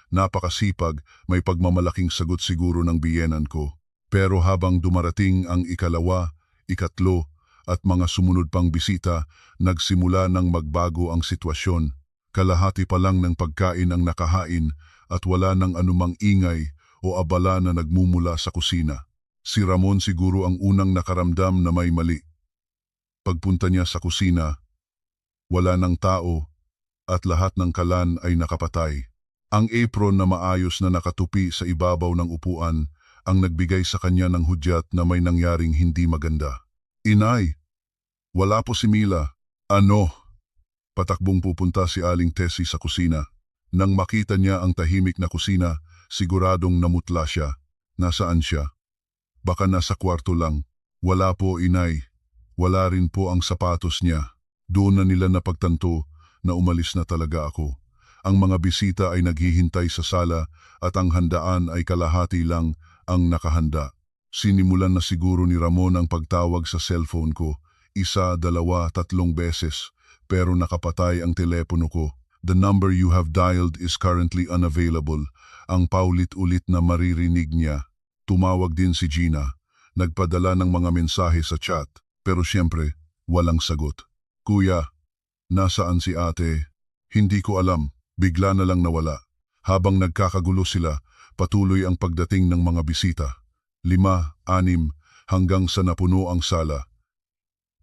Napakasipag, may pagmamalaking sagot siguro ng biyenan ko. Pero habang dumarating ang ikalawa, ikatlo, at mga sumunod pang bisita, nagsimula ng magbago ang sitwasyon. Kalahati pa lang ng pagkain ang nakahain at wala nang anumang ingay o abala na nagmumula sa kusina. Si Ramon siguro ang unang nakaramdam na may mali. Pagpunta niya sa kusina, wala ng tao at lahat ng kalan ay nakapatay. Ang apron na maayos na nakatupi sa ibabaw ng upuan ang nagbigay sa kanya ng hudyat na may nangyaring hindi maganda. Inay, wala po si Mila. Ano? Patakbong pupunta si Aling Tessie sa kusina. Nang makita niya ang tahimik na kusina, siguradong namutla siya. Nasaan siya? Baka nasa kwarto lang. Wala po, Inay. Wala rin po ang sapatos niya. Doon na nila napagtanto na umalis na talaga ako. Ang mga bisita ay naghihintay sa sala at ang handaan ay kalahati lang ang nakahanda. Sinimulan na siguro ni Ramon ang pagtawag sa cellphone ko. 1, 2, 3 beses, pero nakapatay ang telepono ko. The number you have dialed is currently unavailable. Ang paulit-ulit na maririnig niya. Tumawag din si Gina. Nagpadala ng mga mensahe sa chat, pero siyempre, walang sagot. Kuya, nasaan si ate? Hindi ko alam. Bigla na lang nawala. Habang nagkakagulo sila, patuloy ang pagdating ng mga bisita. 5, 6, hanggang sa napuno ang sala.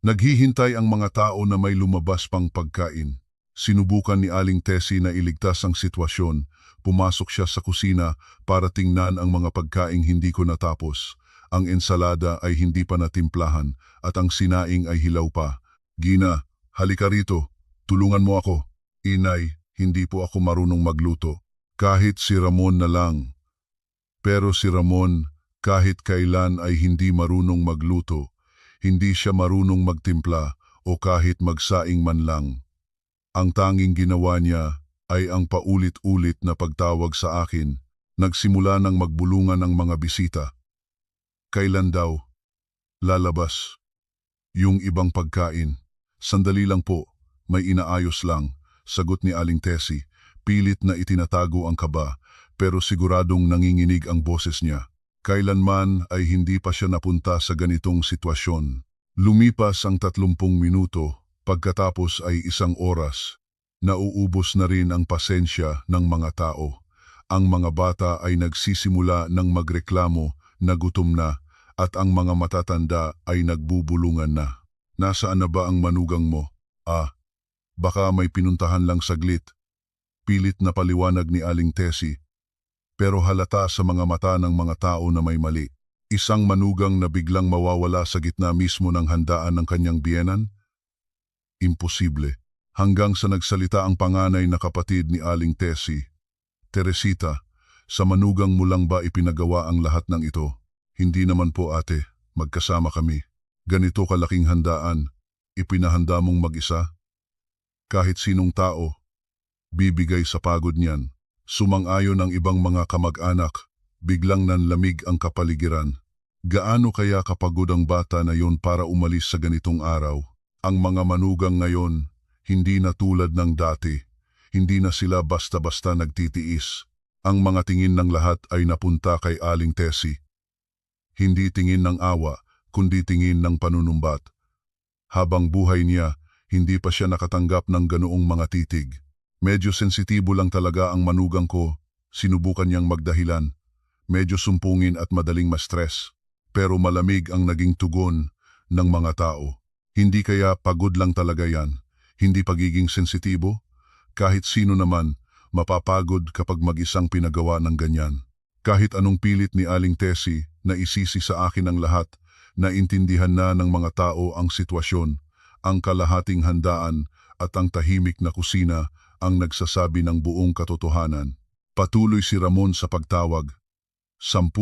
Naghihintay ang mga tao na may lumabas pang pagkain. Sinubukan ni Aling Tessie na iligtas ang sitwasyon. Pumasok siya sa kusina para tingnan ang mga pagkaing hindi ko natapos. Ang ensalada ay hindi pa natimplahan at ang sinaing ay hilaw pa. Gina, halika rito. Tulungan mo ako. Inay, hindi po ako marunong magluto. Kahit si Ramon na lang. Pero si Ramon, kahit kailan ay hindi marunong magluto. Hindi siya marunong magtimpla o kahit magsaing man lang. Ang tanging ginawa niya ay ang paulit-ulit na pagtawag sa akin. Nagsimula ng magbulungan ang mga bisita. Kailan daw? Lalabas. Yung ibang pagkain. Sandali lang po, may inaayos lang. Sagot ni Aling Tessie, pilit na itinatago ang kaba, pero siguradong nanginginig ang boses niya. Kailanman ay hindi pa siya napunta sa ganitong sitwasyon. Lumipas ang 30 minuto, pagkatapos ay 1 oras. Nauubos na rin ang pasensya ng mga tao. Ang mga bata ay nagsisimula ng magreklamo na gutom na at ang mga matatanda ay nagbubulungan na. Nasaan na ba ang manugang mo? Baka may pinuntahan lang saglit. Pilit na paliwanag ni Aling Tessie. Pero halata sa mga mata ng mga tao na may mali. Isang manugang na biglang mawawala sa gitna mismo ng handaan ng kanyang biyenan? Imposible. Hanggang sa nagsalita ang panganay na kapatid ni Aling Tessie. Teresita, sa manugang mo lang ba ipinagawa ang lahat ng ito? Hindi naman po ate, magkasama kami. Ganito kalaking handaan, ipinahanda mong mag-isa? Kahit sinong tao, bibigay sa pagod niyan. Sumang-ayon ang ibang mga kamag-anak, biglang nanlamig ang kapaligiran. Gaano kaya kapagod ang bata na yon para umalis sa ganitong araw? Ang mga manugang ngayon, hindi na tulad ng dati. Hindi na sila basta-basta nagtitiis. Ang mga tingin ng lahat ay napunta kay Aling Tessie. Hindi tingin ng awa, kundi tingin ng panunumbat. Habang buhay niya, hindi pa siya nakatanggap ng ganoong mga titig. Medyo sensitibo lang talaga ang manugang ko, sinubukan niyang magdahilan. Medyo sumpungin at madaling ma-stress. Pero malamig ang naging tugon ng mga tao. Hindi kaya pagod lang talaga yan? Hindi pagiging sensitibo? Kahit sino naman, mapapagod kapag mag-isang pinagawa ng ganyan. Kahit anong pilit ni Aling Tessie na isisi sa akin ang lahat, naintindihan na ng mga tao ang sitwasyon, ang kalahating handaan at ang tahimik na kusina ang nagsasabi ng buong katotohanan. Patuloy si Ramon sa pagtawag. 10,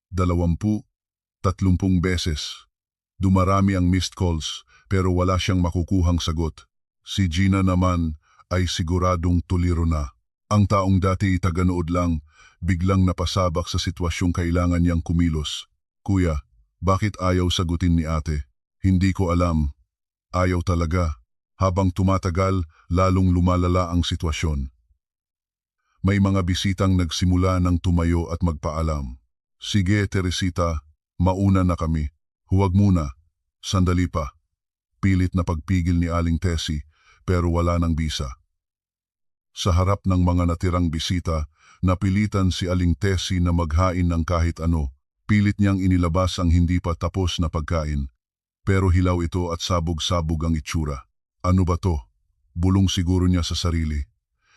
20, 30 beses. Dumarami ang missed calls pero wala siyang makukuhang sagot. Si Gina naman ay siguradong tuliro na. Ang taong dati taganood lang, biglang napasabak sa sitwasyong kailangan niyang kumilos. Kuya, bakit ayaw sagutin ni ate? Hindi ko alam. Ayaw talaga. Habang tumatagal, lalong lumalala ang sitwasyon. May mga bisitang nagsimula ng tumayo at magpaalam. Sige, Teresita, mauna na kami. Huwag muna. Sandali pa. Pilit na pagpigil ni Aling Tessie, pero wala nang bisa. Sa harap ng mga natirang bisita, napilitan si Aling Tessie na maghain ng kahit ano. Pilit niyang inilabas ang hindi pa tapos na pagkain. Pero hilaw ito at sabog-sabog ang itsura. Ano ba to? Bulong siguro niya sa sarili.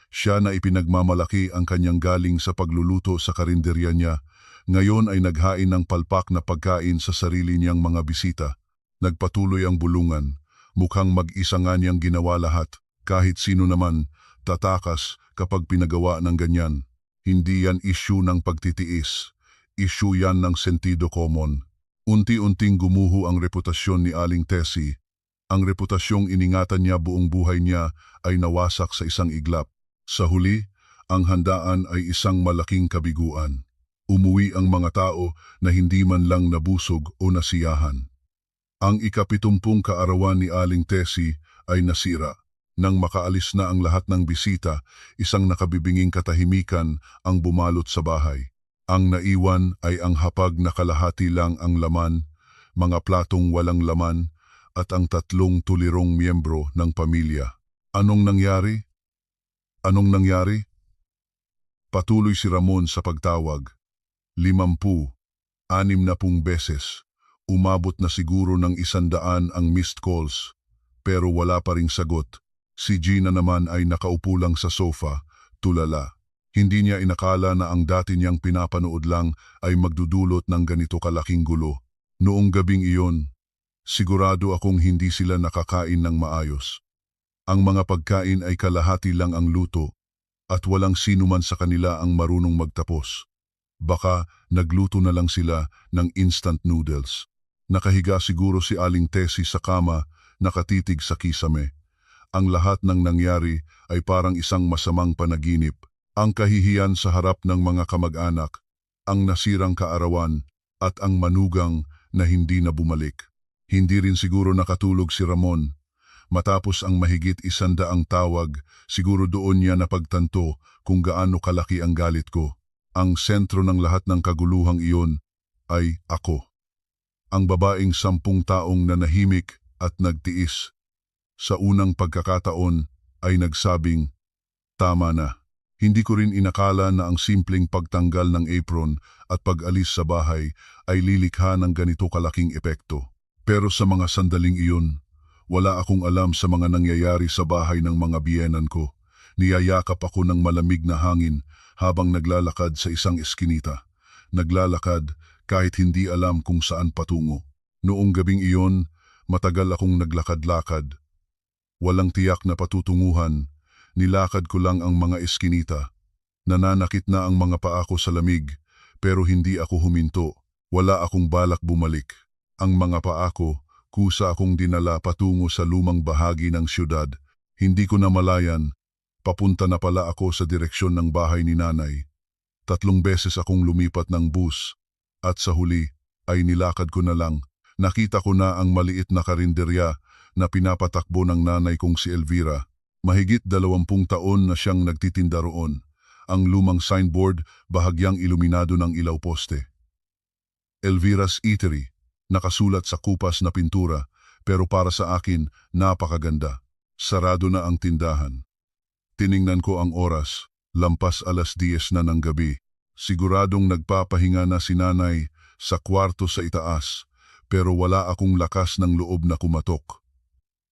Siya na ipinagmamalaki ang kanyang galing sa pagluluto sa karinderya niya, ngayon ay naghain ng palpak na pagkain sa sarili niyang mga bisita. Nagpatuloy ang bulungan, mukhang mag-isa nga niyang ginawa lahat. Kahit sino naman, tatakas kapag pinagawa ng ganyan. Hindi yan issue ng pagtitiis. Issue yan ng sentido common. Unti-unting gumuho ang reputasyon ni Aling Tessie. Ang reputasyong iningatan niya buong buhay niya ay nawasak sa isang iglap. Sa huli, ang handaan ay isang malaking kabiguan. Umuwi ang mga tao na hindi man lang nabusog o nasiyahan. Ang ika-70 kaarawan ni Aling Tessie ay nasira. Nang makaalis na ang lahat ng bisita, isang nakabibinging katahimikan ang bumalot sa bahay. Ang naiwan ay ang hapag na kalahati lang ang laman, mga platong walang laman, at ang 3 tulirong miyembro ng pamilya. Anong nangyari? Anong nangyari? Patuloy si Ramon sa pagtawag. 50, 60 beses. Umabot na siguro ng 100 ang missed calls, pero wala pa ring sagot. Si Gina naman ay nakaupo lang sa sofa, tulala. Hindi niya inakala na ang dati niyang pinapanood lang ay magdudulot ng ganito kalaking gulo. Noong gabing iyon, sigurado akong hindi sila nakakain ng maayos. Ang mga pagkain ay kalahati lang ang luto at walang sino man sa kanila ang marunong magtapos. Baka nagluto na lang sila ng instant noodles. Nakahiga siguro si Aling Tessie sa kama, nakatitig sa kisame. Ang lahat ng nangyari ay parang isang masamang panaginip. Ang kahihiyan sa harap ng mga kamag-anak, ang nasirang kaarawan at ang manugang na hindi na bumalik. Hindi rin siguro nakatulog si Ramon. Matapos ang mahigit 100 tawag, siguro doon niya napagtanto kung gaano kalaki ang galit ko. Ang sentro ng lahat ng kaguluhang iyon ay ako. Ang babaeng 10 taong nanahimik at nagtiis. Sa unang pagkakataon ay nagsabing, tama na. Hindi ko rin inakala na ang simpleng pagtanggal ng apron at pag-alis sa bahay ay lilikha ng ganito kalaking epekto. Pero sa mga sandaling iyon, wala akong alam sa mga nangyayari sa bahay ng mga biyenan ko. Niyayakap ako ng malamig na hangin habang naglalakad sa isang eskinita. Naglalakad kahit hindi alam kung saan patungo. Noong gabing iyon, matagal akong naglakad-lakad. Walang tiyak na patutunguhan, nilakad ko lang ang mga eskinita. Nananakit na ang mga paa ko sa lamig, pero hindi ako huminto. Wala akong balak bumalik. Ang mga paa ko, kusa akong dinala patungo sa lumang bahagi ng siyudad. Hindi ko namalayan, papunta na pala ako sa direksyon ng bahay ni nanay. 3 beses akong lumipat ng bus, at sa huli ay nilakad ko na lang. Nakita ko na ang maliit na karinderya na pinapatakbo ng nanay kong si Elvira. Mahigit 20 taon na siyang nagtitinda roon. Ang lumang signboard bahagyang iluminado ng ilaw poste. Elvira's Eatery, nakasulat sa kupas na pintura, pero para sa akin napakaganda. Sarado na ang tindahan. Tiningnan ko ang oras, lampas 10:00 na ng gabi. Siguradong nagpapahinga na si nanay sa kwarto sa itaas, pero wala akong lakas ng loob na kumatok.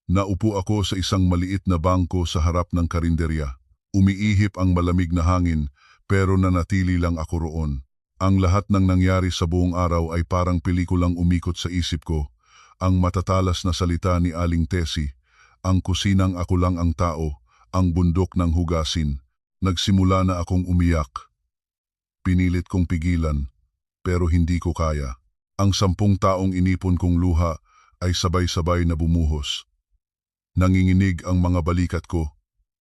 Naupo ako sa isang maliit na bangko sa harap ng karinderya. Umiihip ang malamig na hangin, pero nanatili lang ako roon. Ang lahat ng nangyari sa buong araw ay parang pelikulang umikot sa isip ko. Ang matatalas na salita ni Aling Tessie, ang kusinang ako lang ang tao, ang bundok ng hugasin. Nagsimula na akong umiyak. Pinilit kong pigilan, pero hindi ko kaya. Ang 10 taong inipon kong luha ay sabay-sabay na bumuhos. Nanginginig ang mga balikat ko,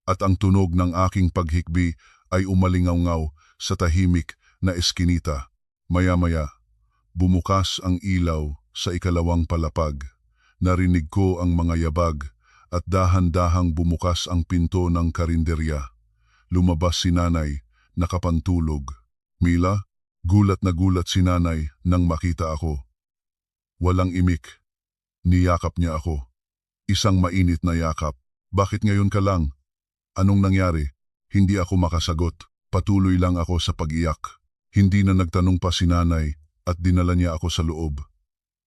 at ang tunog ng aking paghikbi ay umalingaw-ngaw sa tahimik na eskinita. Maya-maya, bumukas ang ilaw sa ikalawang palapag. Narinig ko ang mga yabag at dahan-dahang bumukas ang pinto ng karinderya. Lumabas si nanay, nakapantulog. Mila, gulat na gulat si nanay nang makita ako. Walang imik. Niyakap niya ako. Isang mainit na yakap. Bakit ngayon ka lang? Anong nangyari? Hindi ako makasagot. Patuloy lang ako sa pag-iyak. Hindi na nagtanong pa si nanay at dinala niya ako sa loob.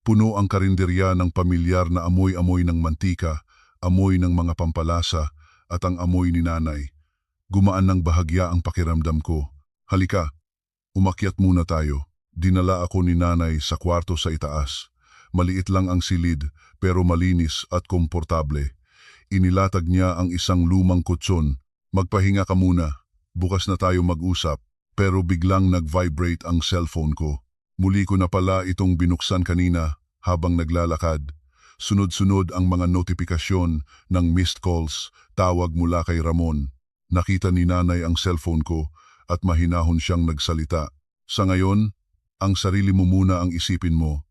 Puno ang karinderya ng pamilyar na amoy-amoy ng mantika, amoy ng mga pampalasa at ang amoy ni nanay. Gumaan ng bahagya ang pakiramdam ko. Halika, umakyat muna tayo. Dinala ako ni nanay sa kwarto sa itaas. Maliit lang ang silid pero malinis at komportable. Inilatag niya ang isang lumang kutson. Magpahinga ka muna, bukas na tayo mag-usap. Pero biglang nag-vibrate ang cellphone ko. Muli ko na pala itong binuksan kanina habang naglalakad. Sunod-sunod ang mga notifikasyon ng missed calls, tawag mula kay Ramon. Nakita ni nanay ang cellphone ko at mahinahon siyang nagsalita. Sa ngayon, ang sarili mo muna ang isipin mo.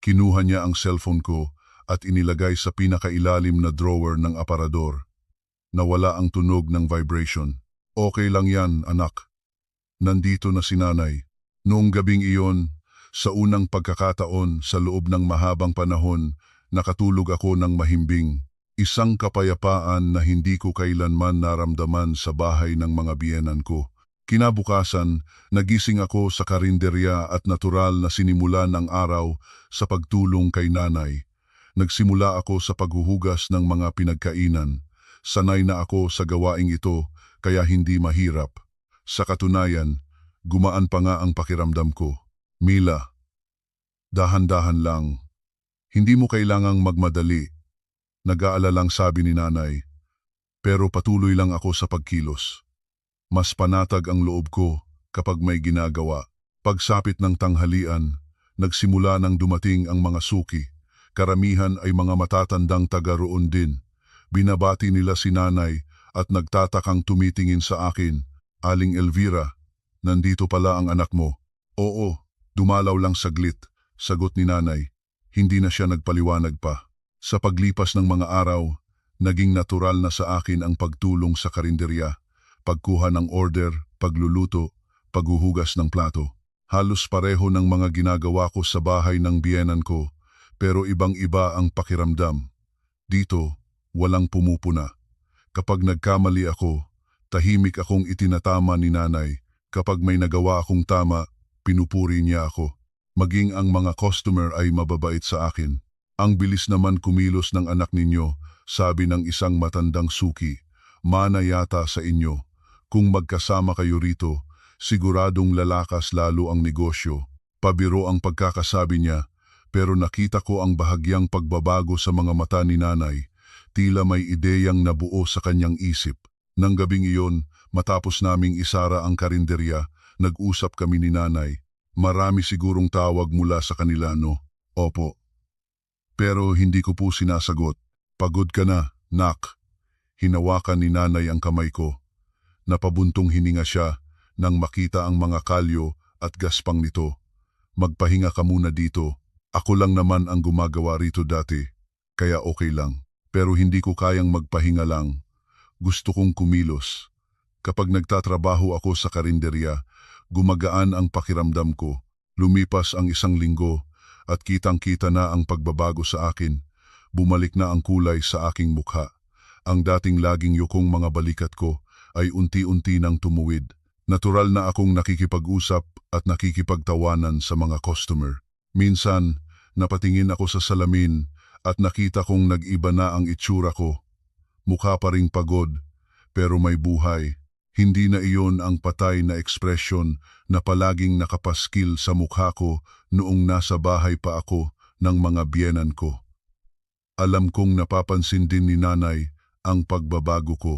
Kinuha niya ang cellphone ko at inilagay sa pinakailalim na drawer ng aparador. Nawala ang tunog ng vibration. Okay lang yan, anak. Nandito na si nanay. Noong gabing iyon, sa unang pagkakataon sa loob ng mahabang panahon, nakatulog ako ng mahimbing. Isang kapayapaan na hindi ko kailanman naramdaman sa bahay ng mga biyenan ko. Kinabukasan, nagising ako sa karinderya at natural na sinimulan ang araw sa pagtulong kay nanay. Nagsimula ako sa paghuhugas ng mga pinagkainan. Sanay na ako sa gawaing ito, kaya hindi mahirap. Sa katunayan, gumaan pa nga ang pakiramdam ko. Mila, dahan-dahan lang. Hindi mo kailangang magmadali. Nag-aalalang sabi ni nanay. Pero patuloy lang ako sa pagkilos. Mas panatag ang loob ko kapag may ginagawa. Pagsapit ng tanghalian, nagsimula nang dumating ang mga suki. Karamihan ay mga matatandang taga roon din. Binabati nila si nanay at nagtatakang tumitingin sa akin. Aling Elvira, nandito pala ang anak mo. Oo, dumalaw lang saglit, sagot ni nanay. Hindi na siya nagpaliwanag pa. Sa paglipas ng mga araw, naging natural na sa akin ang pagtulong sa karinderya, pagkuha ng order, pagluluto, paghuhugas ng plato. Halos pareho ng mga ginagawa ko sa bahay ng biyenan ko, pero ibang-iba ang pakiramdam. Dito, walang pumupuna. Kapag nagkamali ako, tahimik akong itinatama ni nanay. Kapag may nagawa akong tama, pinupuri niya ako. Maging ang mga customer ay mababait sa akin. Ang bilis naman kumilos ng anak ninyo, sabi ng isang matandang suki. Mana yata sa inyo. Kung magkasama kayo rito, siguradong lalakas lalo ang negosyo. Pabiro ang pagkakasabi niya, pero nakita ko ang bahagyang pagbabago sa mga mata ni nanay. Tila may ideyang nabuo sa kanyang isip. Nang gabing iyon, matapos naming isara ang karinderya, nag-usap kami ni nanay. Marami sigurong tawag mula sa kanila, no? Opo. Pero hindi ko po sinasagot. Pagod ka na, nak. Hinawakan ni nanay ang kamay ko. Napabuntong hininga siya nang makita ang mga kalyo at gaspang nito. Magpahinga ka muna dito. Ako lang naman ang gumagawa rito dati, kaya okay lang. Pero hindi ko kayang magpahinga lang. Gusto kong kumilos. Kapag nagtatrabaho ako sa karinderya, gumagaan ang pakiramdam ko. Lumipas ang 1 linggo at kitang-kita na ang pagbabago sa akin. Bumalik na ang kulay sa aking mukha. Ang dating laging yukong mga balikat ko ay unti-unti nang tumuwid. Natural na akong nakikipag-usap at nakikipagtawanan sa mga customer. Minsan, napatingin ako sa salamin at nakita kong nag-iba na ang itsura ko. Mukha pa ring pagod, pero may buhay. Hindi na iyon ang patay na ekspresyon na palaging nakapaskil sa mukha ko noong nasa bahay pa ako ng mga biyenan ko. Alam kong napapansin din ni nanay ang pagbabago ko.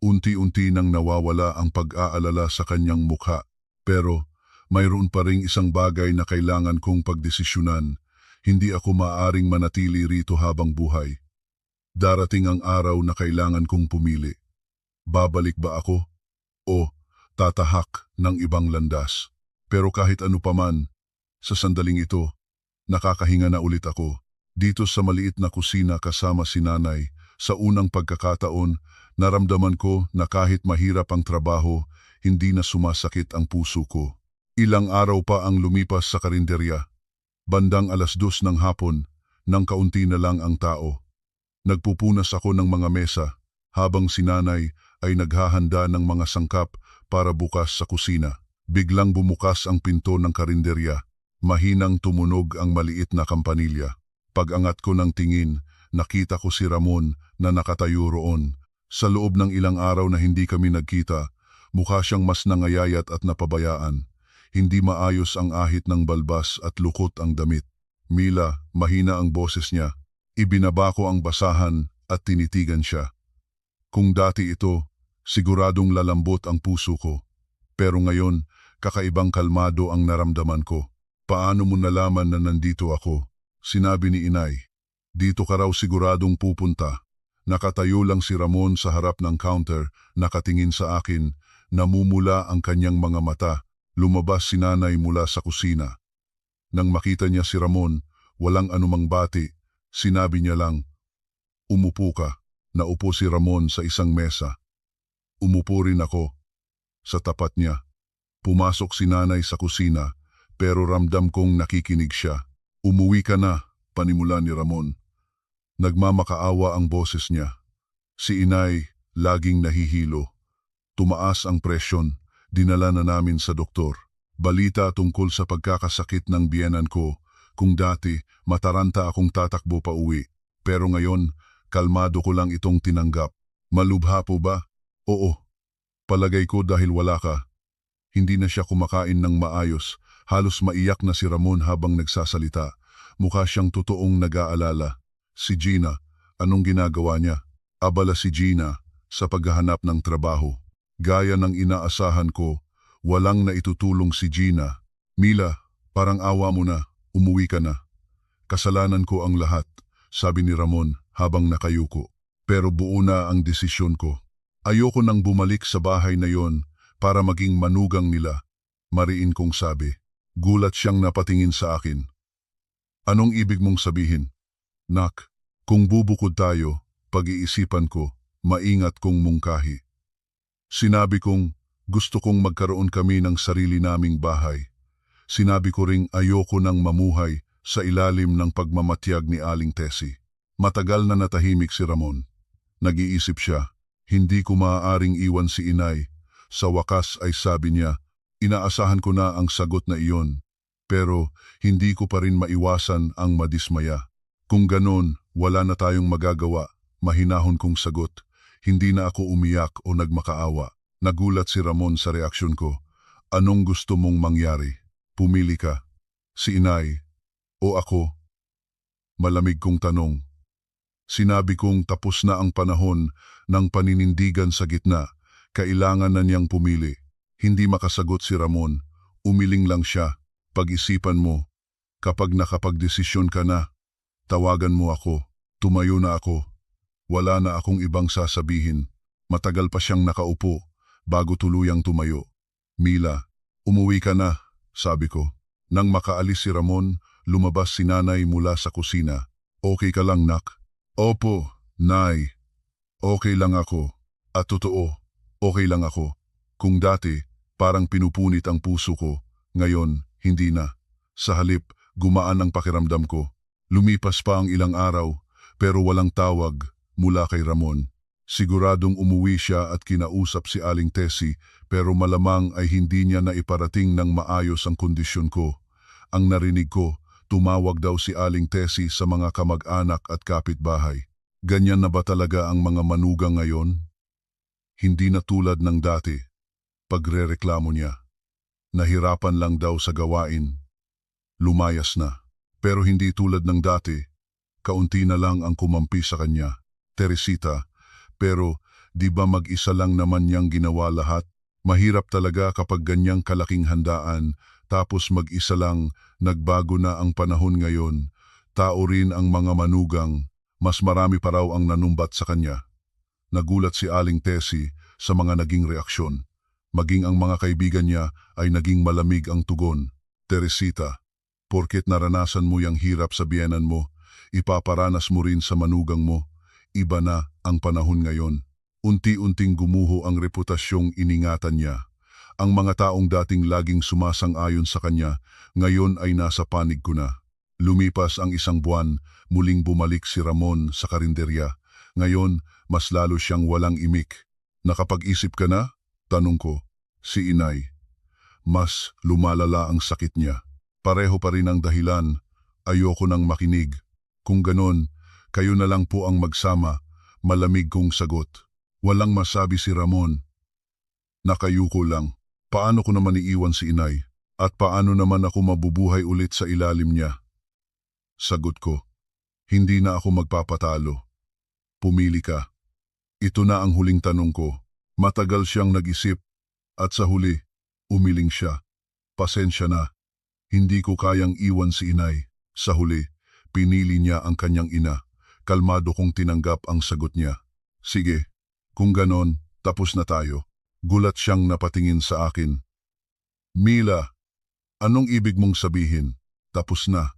Unti-unti nang nawawala ang pag-aalala sa kanyang mukha. Pero mayroon pa ring isang bagay na kailangan kong pagdesisyonan. Hindi ako maaaring manatili rito habang buhay. Darating ang araw na kailangan kong pumili. Babalik ba ako? O tatahak ng ibang landas? Pero kahit ano paman, sa sandaling ito, nakakahinga na ulit ako. Dito sa maliit na kusina kasama si nanay, sa unang pagkakataon, naramdaman ko na kahit mahirap ang trabaho, hindi na sumasakit ang puso ko. Ilang araw pa ang lumipas sa karinderya. Bandang 2:00 ng hapon, nang kaunti na lang ang tao. Nagpupunas ako ng mga mesa, habang si nanay ay naghahanda ng mga sangkap para bukas sa kusina. Biglang bumukas ang pinto ng karinderya. Mahinang tumunog ang maliit na kampanilya. Pag-angat ko ng tingin, nakita ko si Ramon na nakatayo roon. Sa loob ng ilang araw na hindi kami nagkita, mukha siyang mas nangayayat at napabayaan. Hindi maayos ang ahit ng balbas at lukot ang damit. Mila, mahina ang boses niya. Ibinaba ko ang basahan at tinitigan siya. Kung dati ito, siguradong lalambot ang puso ko. Pero ngayon, kakaibang kalmado ang naramdaman ko. Paano mo nalaman na nandito ako? Sinabi ni inay. Dito ka raw siguradong pupunta. Nakatayo lang si Ramon sa harap ng counter, nakatingin sa akin, namumula ang kanyang mga mata. Lumabas si nanay mula sa kusina. Nang makita niya si Ramon, walang anumang bati, sinabi niya lang, "Umupo ka." Naupo si Ramon sa isang mesa. Umupo rin ako. Sa tapat niya. Pumasok si nanay sa kusina, pero ramdam kong nakikinig siya. "Umuwi ka na," panimula ni Ramon. Nagmamakaawa ang boses niya. Si inay, laging nahihilo. Tumaas ang presyon, dinala na namin sa doktor. Balita tungkol sa pagkakasakit ng biyenan ko. Kung dati, mataranta akong tatakbo pa uwi. Pero ngayon, kalmado ko lang itong tinanggap. Malubha po ba? Oo. Palagay ko dahil wala ka. Hindi na siya kumakain ng maayos. Halos maiyak na si Ramon habang nagsasalita. Mukha siyang totoong nag-aalala. Si Gina, anong ginagawa niya? Abala si Gina sa paghahanap ng trabaho. Gaya ng inaasahan ko, walang naitutulong si Gina. "Mila, parang awa mo na. Umuwi ka na." "Kasalanan ko ang lahat," sabi ni Ramon habang nakayuko. Pero buo na ang desisyon ko. Ayoko nang bumalik sa bahay na yon para maging manugang nila. Mariin kong sabi. Gulat siyang napatingin sa akin. "Anong ibig mong sabihin?" "Nak, kung bubukod tayo, pag-iisipan ko, maingat kong mungkahi. Sinabi kong gusto kong magkaroon kami ng sarili naming bahay. Sinabi ko ring ayoko nang mamuhay sa ilalim ng pagmamatyag ni Aling Tessie. Matagal na natahimik si Ramon. Nag-iisip siya, hindi ko maaaring iwan si inay. Sa wakas ay sabi niya, inaasahan ko na ang sagot na iyon. Pero hindi ko pa rin maiwasan ang madismaya. Kung ganon, wala na tayong magagawa. Mahinahon kong sagot. Hindi na ako umiyak o nagmakaawa. Nagulat si Ramon sa reaksyon ko. Anong gusto mong mangyari? Pumili ka. Si inay o ako? Malamig kong tanong. Sinabi kong tapos na ang panahon ng paninindigan sa gitna. Kailangan na niyang pumili. Hindi makasagot si Ramon. Umiling lang siya. Pag-isipan mo. Kapag nakapagdesisyon ka na, tawagan mo ako. Tumayo na ako. Wala na akong ibang sasabihin. Matagal pa siyang nakaupo bago tuluyang tumayo. Mila, umuwi ka na, sabi ko. Nang makaalis si Ramon, lumabas si nanay mula sa kusina. Okay ka lang, nak? Opo, nay. Okay lang ako. At totoo, okay lang ako. Kung dati, parang pinupunit ang puso ko. Ngayon, hindi na. Sa halip, gumaan ang pakiramdam ko. Lumipas pa ang ilang araw, pero walang tawag mula kay Ramon. Siguradong umuwi siya at kinausap si Aling Tessie, pero malamang ay hindi niya na iparating ng maayos ang kondisyon ko. Ang narinig ko, tumawag daw si Aling Tessie sa mga kamag-anak at kapitbahay. Ganyan na ba talaga ang mga manugang ngayon? Hindi na tulad ng dati. Pagrereklamo niya. Nahirapan lang daw sa gawain. Lumayas na. Pero hindi tulad ng dati. Kaunti na lang ang kumampi sa kanya. Teresita, pero di ba mag-isa lang naman niyang ginawa lahat? Mahirap talaga kapag ganyang kalaking handaan, tapos mag-isa lang, nagbago na ang panahon ngayon. Tao rin ang mga manugang, mas marami pa raw ang nanumbat sa kanya. Nagulat si Aling Tessie sa mga naging reaksyon. Maging ang mga kaibigan niya ay naging malamig ang tugon. Teresita, porket naranasan mo yang hirap sa biyenan mo, ipaparanas mo rin sa manugang mo. Iba na ang panahon ngayon. Unti-unting gumuho ang reputasyong iningatan niya. Ang mga taong dating laging sumasang-ayon sa kanya, ngayon ay nasa panig ko na. Lumipas ang isang buwan, muling bumalik si Ramon sa karinderya. Ngayon, mas lalo siyang walang imik. Nakapag-isip ka na? Tanong ko. Si inay. Mas lumalala ang sakit niya. Pareho pa rin ang dahilan. Ayoko nang makinig. Kung ganon, kayo na lang po ang magsama. Malamig kong sagot. Walang masabi si Ramon. Nakayuko lang. Paano ko naman iiwan si inay? At paano naman ako mabubuhay ulit sa ilalim niya? Sagot ko. Hindi na ako magpapatalo. Pumili ka. Ito na ang huling tanong ko. Matagal siyang nag-isip. At sa huli, umiling siya. Pasensya na. Hindi ko kayang iwan si inay. Sa huli, pinili niya ang kanyang ina. Kalmado kong tinanggap ang sagot niya. Sige, kung ganon, tapos na tayo. Gulat siyang napatingin sa akin. Mila, anong ibig mong sabihin? Tapos na.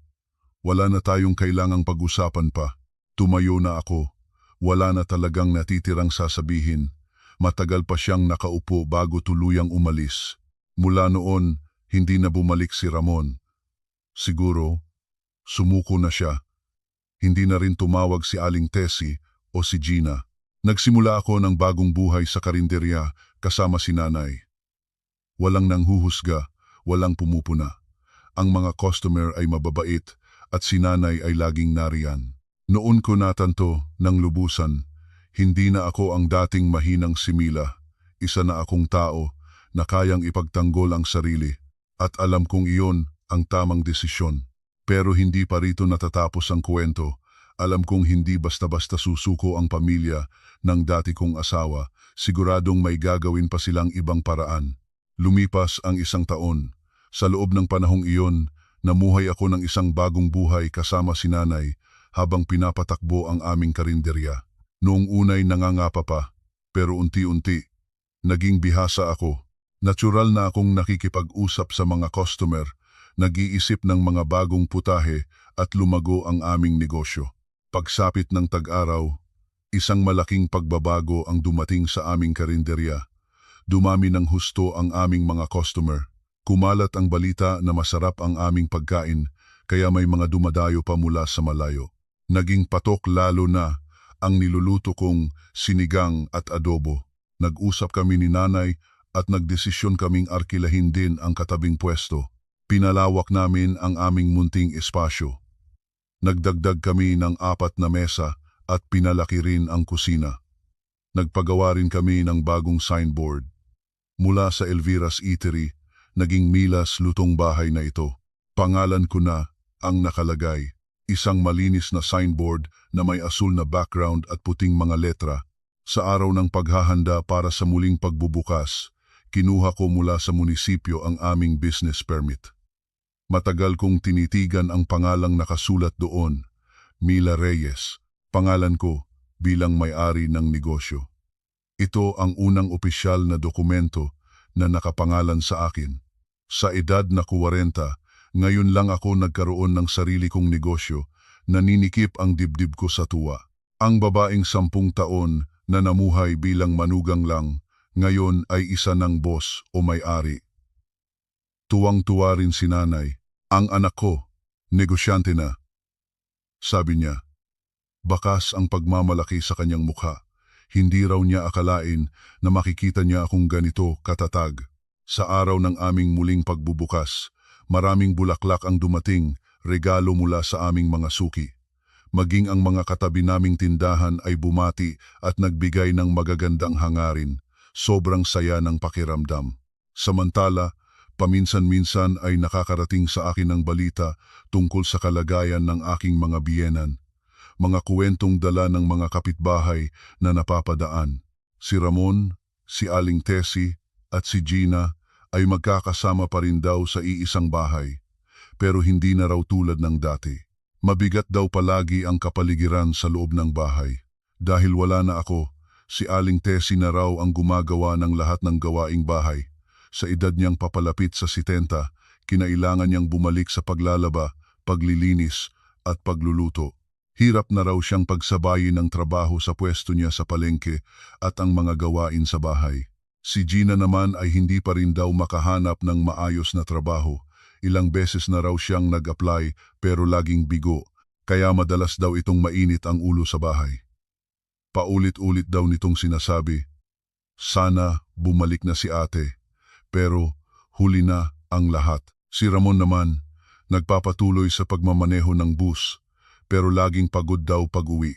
Wala na tayong kailangang pag-usapan pa. Tumayo na ako. Wala na talagang natitirang sasabihin. Matagal pa siyang nakaupo bago tuluyang umalis. Mula noon, hindi na bumalik si Ramon. Siguro, sumuko na siya. Hindi na rin tumawag si Aling Tessie o si Gina. Nagsimula ako ng bagong buhay sa karinderya kasama si nanay. Walang nanghuhusga, walang pumupuna. Ang mga customer ay mababait at si nanay ay laging nariyan. Noon ko natanto ng lubusan, hindi na ako ang dating mahinang si Mila. Isa na akong tao na kayang ipagtanggol ang sarili at alam kong iyon ang tamang desisyon. Pero hindi pa rito natatapos ang kwento. Alam kong hindi basta-basta susuko ang pamilya ng dati kong asawa. Siguradong may gagawin pa silang ibang paraan. Lumipas ang isang taon. Sa loob ng panahong iyon, namuhay ako ng isang bagong buhay kasama si nanay habang pinapatakbo ang aming karinderya. Noong unay nangangapa pa, pero unti-unti, naging bihasa ako. Natural na akong nakikipag-usap sa mga customer, nag-iisip ng mga bagong putahe at lumago ang aming negosyo. Pagsapit ng tag-araw, isang malaking pagbabago ang dumating sa aming karinderya. Dumami ng husto ang aming mga customer. Kumalat ang balita na masarap ang aming pagkain, kaya may mga dumadayo pa mula sa malayo. Naging patok lalo na ang niluluto kong sinigang at adobo. Nag-usap kami ni nanay at nagdesisyon kaming arkilahin din ang katabing pwesto. Pinalawak namin ang aming munting espasyo. Nagdagdag kami ng 4 na mesa at pinalaki rin ang kusina. Nagpagawa rin kami ng bagong signboard. Mula sa Elvira's Eatery, naging Mila's Lutong Bahay na ito. Pangalan ko na ang nakalagay. Isang malinis na signboard na may asul na background at puting mga letra. Sa araw ng paghahanda para sa muling pagbubukas, kinuha ko mula sa munisipyo ang aming business permit. Matagal kong tinitigan ang pangalang nakasulat doon, Mila Reyes, pangalan ko bilang may-ari ng negosyo. Ito ang unang opisyal na dokumento na nakapangalan sa akin. Sa edad na 40, ngayon lang ako nagkaroon ng sarili kong negosyo, naninikip ang dibdib ko sa tuwa. Ang babaeng 10 taon na namuhay bilang manugang lang, ngayon ay isa ng boss o may-ari. Tuwang-tuwa rin si nanay. Ang anak ko, negosyante na. Sabi niya, bakas ang pagmamalaki sa kanyang mukha. Hindi raw niya akalain na makikita niya akong ganito katatag. Sa araw ng aming muling pagbubukas, maraming bulaklak ang dumating, regalo mula sa aming mga suki. Maging ang mga katabi naming tindahan ay bumati at nagbigay ng magagandang hangarin. Sobrang saya ng pakiramdam. Samantala, paminsan-minsan ay nakakarating sa akin ang balita tungkol sa kalagayan ng aking mga biyenan. Mga kuwentong dala ng mga kapitbahay na napapadaan. Si Ramon, si Aling Tessie at si Gina ay magkakasama pa rin daw sa iisang bahay. Pero hindi na raw tulad ng dati. Mabigat daw palagi ang kapaligiran sa loob ng bahay. Dahil wala na ako, si Aling Tessie na raw ang gumagawa ng lahat ng gawaing bahay. Sa edad niyang papalapit sa 70, kinailangan niyang bumalik sa paglalaba, paglilinis at pagluluto. Hirap na raw siyang pagsabayin ng trabaho sa pwesto niya sa palengke at ang mga gawain sa bahay. Si Gina naman ay hindi pa rin daw makahanap ng maayos na trabaho. Ilang beses na raw siyang nag-apply pero laging bigo, kaya madalas daw itong mainit ang ulo sa bahay. Paulit-ulit daw nitong sinasabi, sana bumalik na si ate, pero huli na ang lahat. Si Ramon naman, nagpapatuloy sa pagmamaneho ng bus, pero laging pagod daw pag-uwi.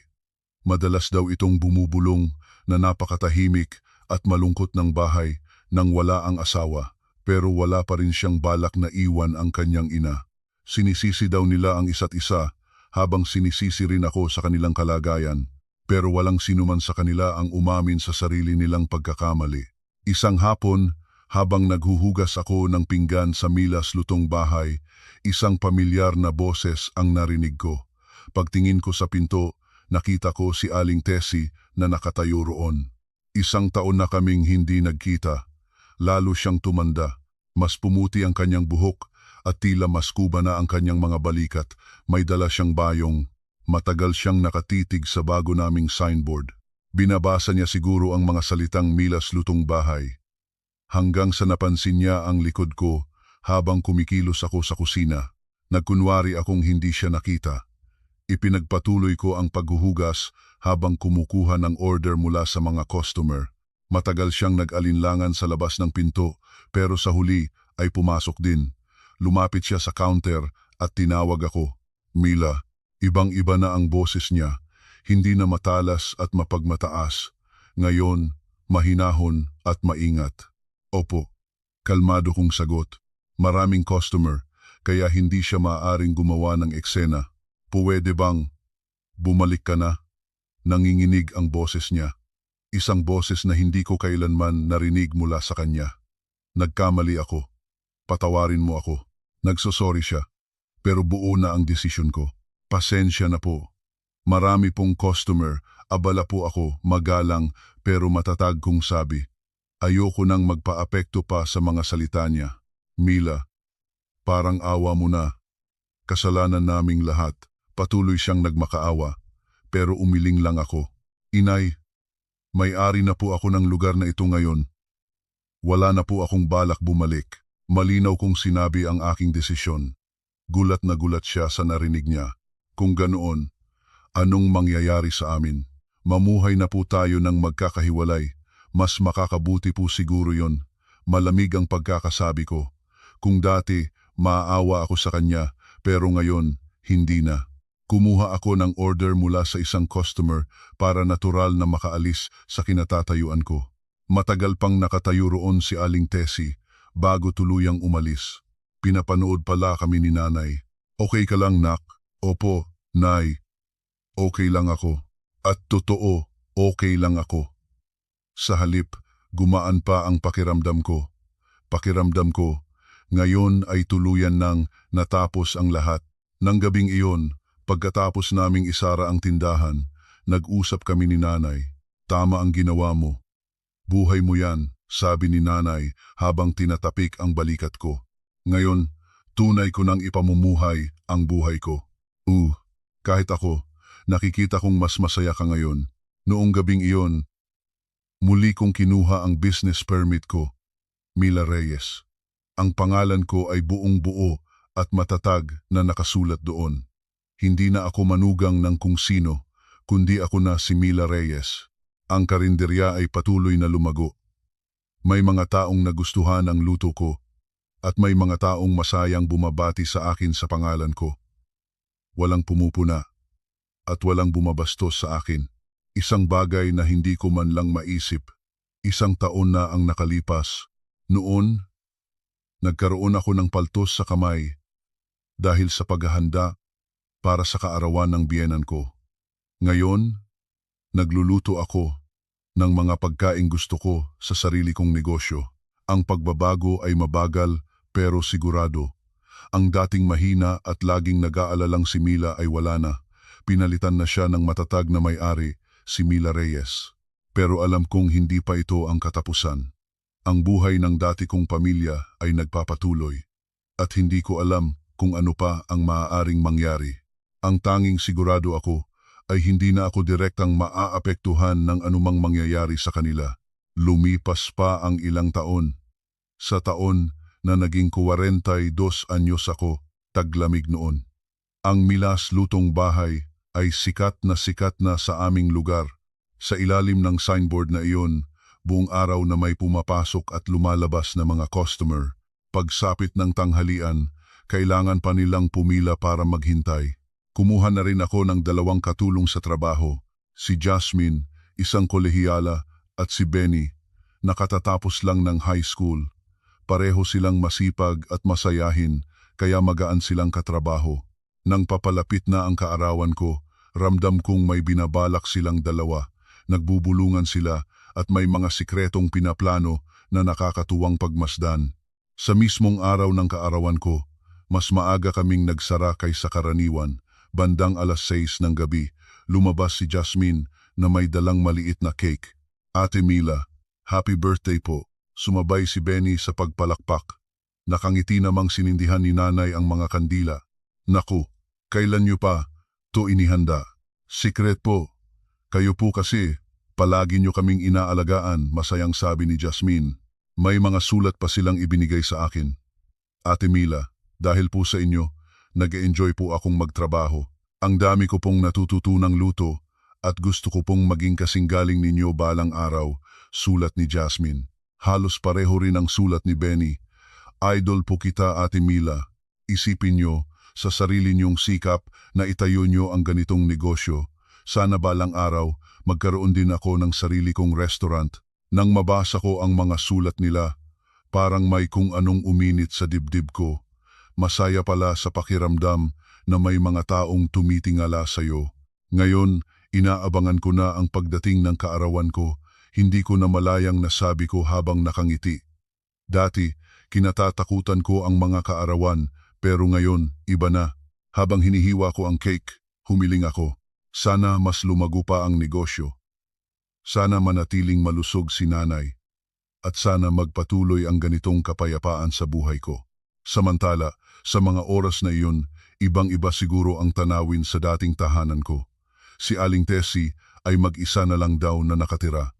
Madalas daw itong bumubulong na napakatahimik at malungkot ng bahay nang wala ang asawa, pero wala pa rin siyang balak na iwan ang kanyang ina. Sinisisi daw nila ang isa't isa habang sinisisi rin ako sa kanilang kalagayan, pero walang sinuman sa kanila ang umamin sa sarili nilang pagkakamali. Isang hapon, habang naghuhugas ako ng pinggan sa Mila's Lutong Bahay, isang pamilyar na boses ang narinig ko. Pagtingin ko sa pinto, nakita ko si Aling Tessie na nakatayo roon. 1 taon na kaming hindi nagkita. Lalo siyang tumanda. Mas pumuti ang kanyang buhok at tila mas kuba na ang kanyang mga balikat. May dala siyang bayong. Matagal siyang nakatitig sa bago naming signboard. Binabasa niya siguro ang mga salitang Mila's Lutong Bahay. Hanggang sa napansin niya ang likod ko habang kumikilos ako sa kusina. Nagkunwari akong hindi siya nakita. Ipinagpatuloy ko ang paghuhugas habang kumukuha ng order mula sa mga customer. Matagal siyang nag-alinlangan sa labas ng pinto, pero sa huli ay pumasok din. Lumapit siya sa counter at tinawag ako. Mila, ibang-iba na ang boses niya. Hindi na matalas at mapagmataas. Ngayon, mahinahon at maingat. Opo, kalmado kong sagot. Maraming customer, kaya hindi siya maaaring gumawa ng eksena. Puwede bang bumalik ka na? Nanginginig ang boses niya. Isang boses na hindi ko kailanman narinig mula sa kanya. Nagkamali ako. Patawarin mo ako. Nagsosorry siya. Pero buo na ang desisyon ko. Pasensya na po. Marami pong customer, abala po ako, magalang pero matatag kong sabi. Ayoko nang magpaapekto pa sa mga salita niya. Mila, parang awa mo na. Kasalanan naming lahat. Patuloy siyang nagmakaawa, pero umiling lang ako. Inay, may-ari na po ako ng lugar na ito ngayon. Wala na po akong balak bumalik. Malinaw kong sinabi ang aking desisyon. Gulat na gulat siya sa narinig niya. Kung ganoon, anong mangyayari sa amin? Mamuhay na po tayo ng magkakahiwalay. Mas makakabuti po siguro yon. Malamig ang pagkakasabi ko. Kung dati, maaawa ako sa kanya, pero ngayon, hindi na. Kumuha ako ng order mula sa isang customer para natural na makaalis sa kinatatayuan ko. Matagal pang nakatayo roon si Aling Tessie bago tuluyang umalis. Pinapanood pala kami ni nanay. Okay ka lang, nak? Opo, nay. Okay lang ako. At totoo, okay lang ako. Sa halip, gumaan pa ang pakiramdam ko. Pakiramdam ko, ngayon ay tuluyan nang natapos ang lahat. Nang gabing iyon, pagkatapos naming isara ang tindahan, nag-usap kami ni nanay. Tama ang ginawa mo. Buhay mo yan, sabi ni nanay habang tinatapik ang balikat ko. Ngayon, tunay ko nang ipamumuhay ang buhay ko. Kahit ako, nakikita kong mas masaya ka ngayon. Noong gabing iyon, muli kong kinuha ang business permit ko, Mila Reyes. Ang pangalan ko ay buong buo at matatag na nakasulat doon. Hindi na ako manugang ng kung sino, kundi ako na si Mila Reyes. Ang karinderya ay patuloy na lumago. May mga taong nagustuhan ang luto ko at may mga taong masayang bumabati sa akin sa pangalan ko. Walang pumupuna at walang bumabastos sa akin. Isang bagay na hindi ko man lang maisip. Isang taon na ang nakalipas. Noon, nagkaroon ako ng paltos sa kamay dahil sa paghahanda para sa kaarawan ng biyenan ko. Ngayon, nagluluto ako ng mga pagkaing gusto ko sa sarili kong negosyo. Ang pagbabago ay mabagal pero sigurado. Ang dating mahina at laging nag-aalalang si Mila ay wala na. Pinalitan na siya ng matatag na may-ari, si Mila Reyes. Pero alam kong hindi pa ito ang katapusan. Ang buhay ng dati kong pamilya ay nagpapatuloy. At hindi ko alam kung ano pa ang maaaring mangyari. Ang tanging sigurado ako ay hindi na ako direktang maaapektuhan ng anumang mangyayari sa kanila. Lumipas pa ang ilang taon. Sa taon na naging 42 anyos ako, taglamig noon. Ang Milas Lutong Bahay ay sikat na sa aming lugar. Sa ilalim ng signboard na iyon, buong araw na may pumapasok at lumalabas na mga customer. Pagsapit ng tanghalian, kailangan pa nilang pumila para maghintay. Kumuha na rin ako ng 2 katulong sa trabaho, si Jasmine, isang kolehiyala, at si Benny, nakatatapos lang ng high school. Pareho silang masipag at masayahin, kaya magaan silang katrabaho. Nang papalapit na ang kaarawan ko, ramdam kong may binabalak silang dalawa. Nagbubulungan sila at may mga sikretong pinaplano na nakakatuwang pagmasdan. Sa mismong araw ng kaarawan ko, mas maaga kaming nagsara kaysa karaniwan. Bandang 6:00 ng gabi, lumabas si Jasmine na may dalang maliit na cake. Ate Mila, happy birthday po. Sumabay si Benny sa pagpalakpak. Nakangiti namang sinindihan ni nanay ang mga kandila. Naku, kailan niyo pa to inihanda? Secret po. Kayo po kasi, palagi niyo kaming inaalagaan, masayang sabi ni Jasmine. May mga sulat pa silang ibinigay sa akin. Ate Mila, dahil po sa inyo, nag-enjoy po akong magtrabaho. Ang dami ko pong natututunang luto at gusto ko pong maging kasing galing ninyo balang araw, sulat ni Jasmine. Halos pareho rin ang sulat ni Benny. Idol po kita, Ate Mila. Isipin nyo sa sarili nyong sikap na itayo nyo ang ganitong negosyo. Sana balang araw magkaroon din ako ng sarili kong restaurant. Nang mabasa ko ang mga sulat nila, parang may kung anong uminit sa dibdib ko. Masaya pala sa pakiramdam na may mga taong tumitingala sa'yo. Ngayon, inaabangan ko na ang pagdating ng kaarawan ko. Hindi ko na malayang nasabi ko habang nakangiti. Dati, kinatatakutan ko ang mga kaarawan, pero ngayon, iba na. Habang hinihiwa ko ang cake, humiling ako. Sana mas lumago pa ang negosyo. Sana manatiling malusog si nanay. At sana magpatuloy ang ganitong kapayapaan sa buhay ko. Samantala, sa mga oras na iyon, ibang-iba siguro ang tanawin sa dating tahanan ko. Si Aling Tessie ay mag-isa na lang daw na nakatira.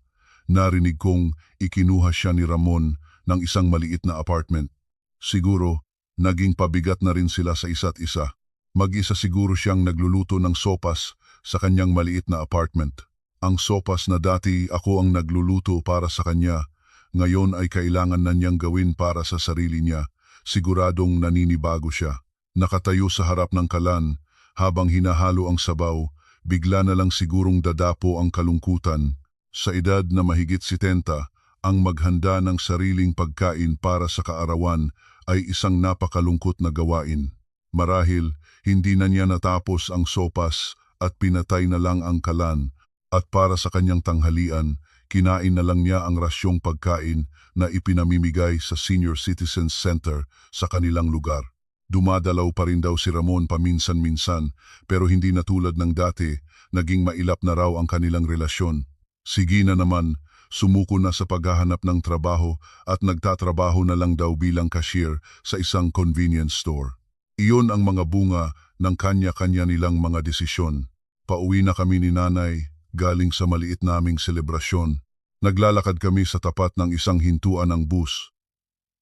Narinig kong ikinuha siya ni Ramon ng isang maliit na apartment. Siguro, naging pabigat na rin sila sa isa't isa. Mag-isa siguro siyang nagluluto ng sopas sa kanyang maliit na apartment. Ang sopas na dati ako ang nagluluto para sa kanya, ngayon ay kailangan na niyang gawin para sa sarili niya. Siguradong naninibago siya. Nakatayo sa harap ng kalan, habang hinahalo ang sabaw, bigla na lang sigurong dadapo ang kalungkutan. Sa edad na mahigit 70, ang maghanda ng sariling pagkain para sa kaarawan ay isang napakalungkot na gawain. Marahil, hindi na niya natapos ang sopas at pinatay na lang ang kalan, at para sa kanyang tanghalian, kinain na lang niya ang rasyong pagkain na ipinamimigay sa Senior Citizens Center sa kanilang lugar. Dumadalaw pa rin daw si Ramon paminsan-minsan, pero hindi na tulad ng dati, naging mailap na raw ang kanilang relasyon. Si Gina naman, sumuko na sa paghahanap ng trabaho at nagtatrabaho na lang daw bilang cashier sa isang convenience store. Iyon ang mga bunga ng kanya-kanya nilang mga desisyon. Pauwi na kami ni nanay, galing sa maliit naming selebrasyon. Naglalakad kami sa tapat ng isang hintuan ng bus.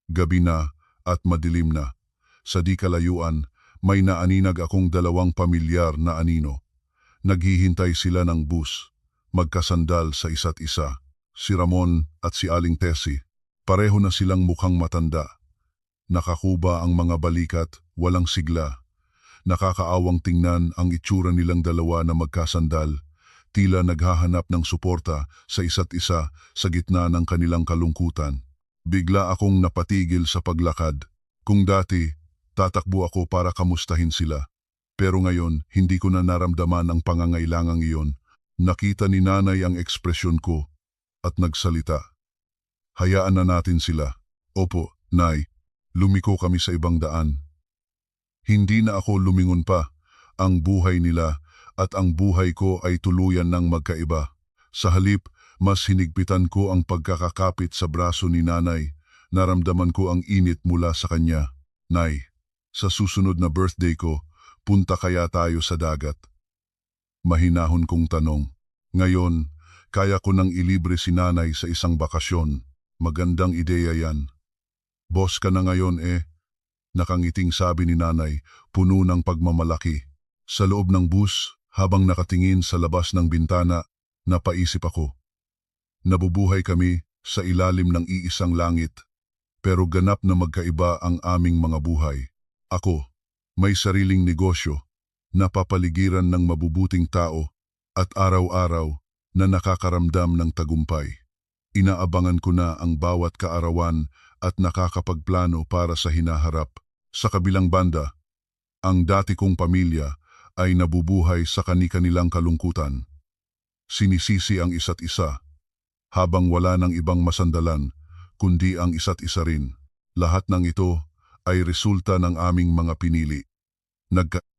Gabi na at madilim na. Sa di kalayuan, may naaninag akong 2 pamilyar na anino. Naghihintay sila ng bus, magkasandal sa isa't isa. Si Ramon at si Aling Tessie, pareho na silang mukhang matanda. Nakakuba ang mga balikat, walang sigla. Nakakaawang tingnan ang itsura nilang dalawa na magkasandal, tila naghahanap ng suporta sa isa't isa sa gitna ng kanilang kalungkutan. Bigla akong napatigil sa paglakad. Kung dati, tatakbo ako para kamustahin sila. Pero ngayon, hindi ko na naramdaman ang pangangailangang iyon. Nakita ni nanay ang ekspresyon ko at nagsalita. Hayaan na natin sila. Opo, nay. Lumiko kami sa ibang daan. Hindi na ako lumingon pa. Ang buhay nila at ang buhay ko ay tuluyan ng magkaiba. Sa halip, mas hinigpitan ko ang pagkakakapit sa braso ni nanay. Naramdaman ko ang init mula sa kanya. Nay, sa susunod na birthday ko, punta kaya tayo sa dagat? Mahinahon kong tanong. Ngayon, kaya ko nang ilibre si nanay sa isang bakasyon. Magandang ideya yan. Boss ka na ngayon nakangiting sabi ni nanay, puno ng pagmamalaki. Sa loob ng bus, habang nakatingin sa labas ng bintana, napaisip ako. Nabubuhay kami sa ilalim ng iisang langit, pero ganap na magkaiba ang aming mga buhay. Ako, may sariling negosyo, napapaligiran ng mabubuting tao, at araw-araw na nakakaramdam ng tagumpay. Inaabangan ko na ang bawat kaarawan at nakakapagplano para sa hinaharap. Sa kabilang banda, ang dati kong pamilya ay nabubuhay sa kani-kanilang kalungkutan. Sinisisi ang isa't isa, habang wala ng ibang masandalan, kundi ang isa't isa rin. Lahat ng ito ay resulta ng aming mga pinili.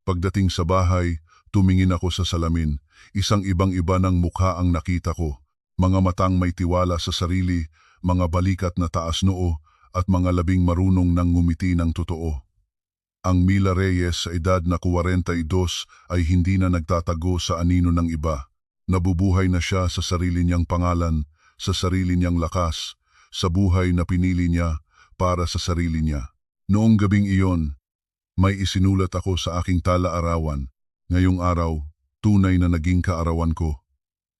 Pagdating sa bahay, tumingin ako sa salamin. Isang ibang-iba ng mukha ang nakita ko. Mga matang may tiwala sa sarili, mga balikat na taas noo, at mga labing marunong nang ngumiti ng totoo. Ang Mila Reyes sa edad na 42 ay hindi na nagtatago sa anino ng iba. Nabubuhay na siya sa sarili niyang pangalan, sa sarili niyang lakas, sa buhay na pinili niya para sa sarili niya. Noong gabing iyon, may isinulat ako sa aking tala-arawan. Ngayong araw, tunay na naging kaarawan ko.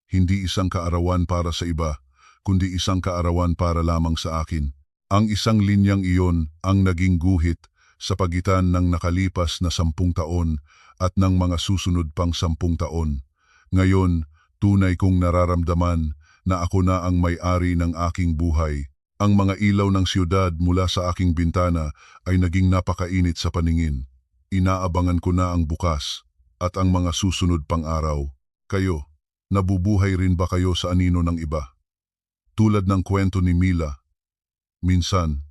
Hindi isang kaarawan para sa iba, kundi isang kaarawan para lamang sa akin. Ang isang linyang iyon ang naging guhit sa pagitan ng nakalipas na 10 taon at ng mga susunod pang 10 taon. Ngayon, tunay kong nararamdaman na ako na ang may-ari ng aking buhay. Ang mga ilaw ng siyudad mula sa aking bintana ay naging napakainit sa paningin. Inaabangan ko na ang bukas at ang mga susunod pang araw. Kayo, nabubuhay rin ba kayo sa anino ng iba? Tulad ng kwento ni Mila, minsan,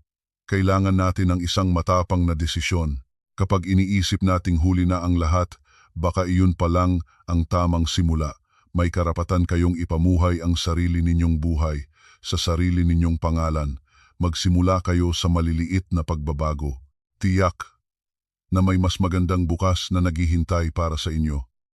kailangan natin ng isang matapang na desisyon. Kapag iniisip nating huli na ang lahat, baka iyon pa lang ang tamang simula. May karapatan kayong ipamuhay ang sarili ninyong buhay, sa sarili ninyong pangalan. Magsimula kayo sa maliliit na pagbabago. Tiyak na may mas magandang bukas na naghihintay para sa inyo.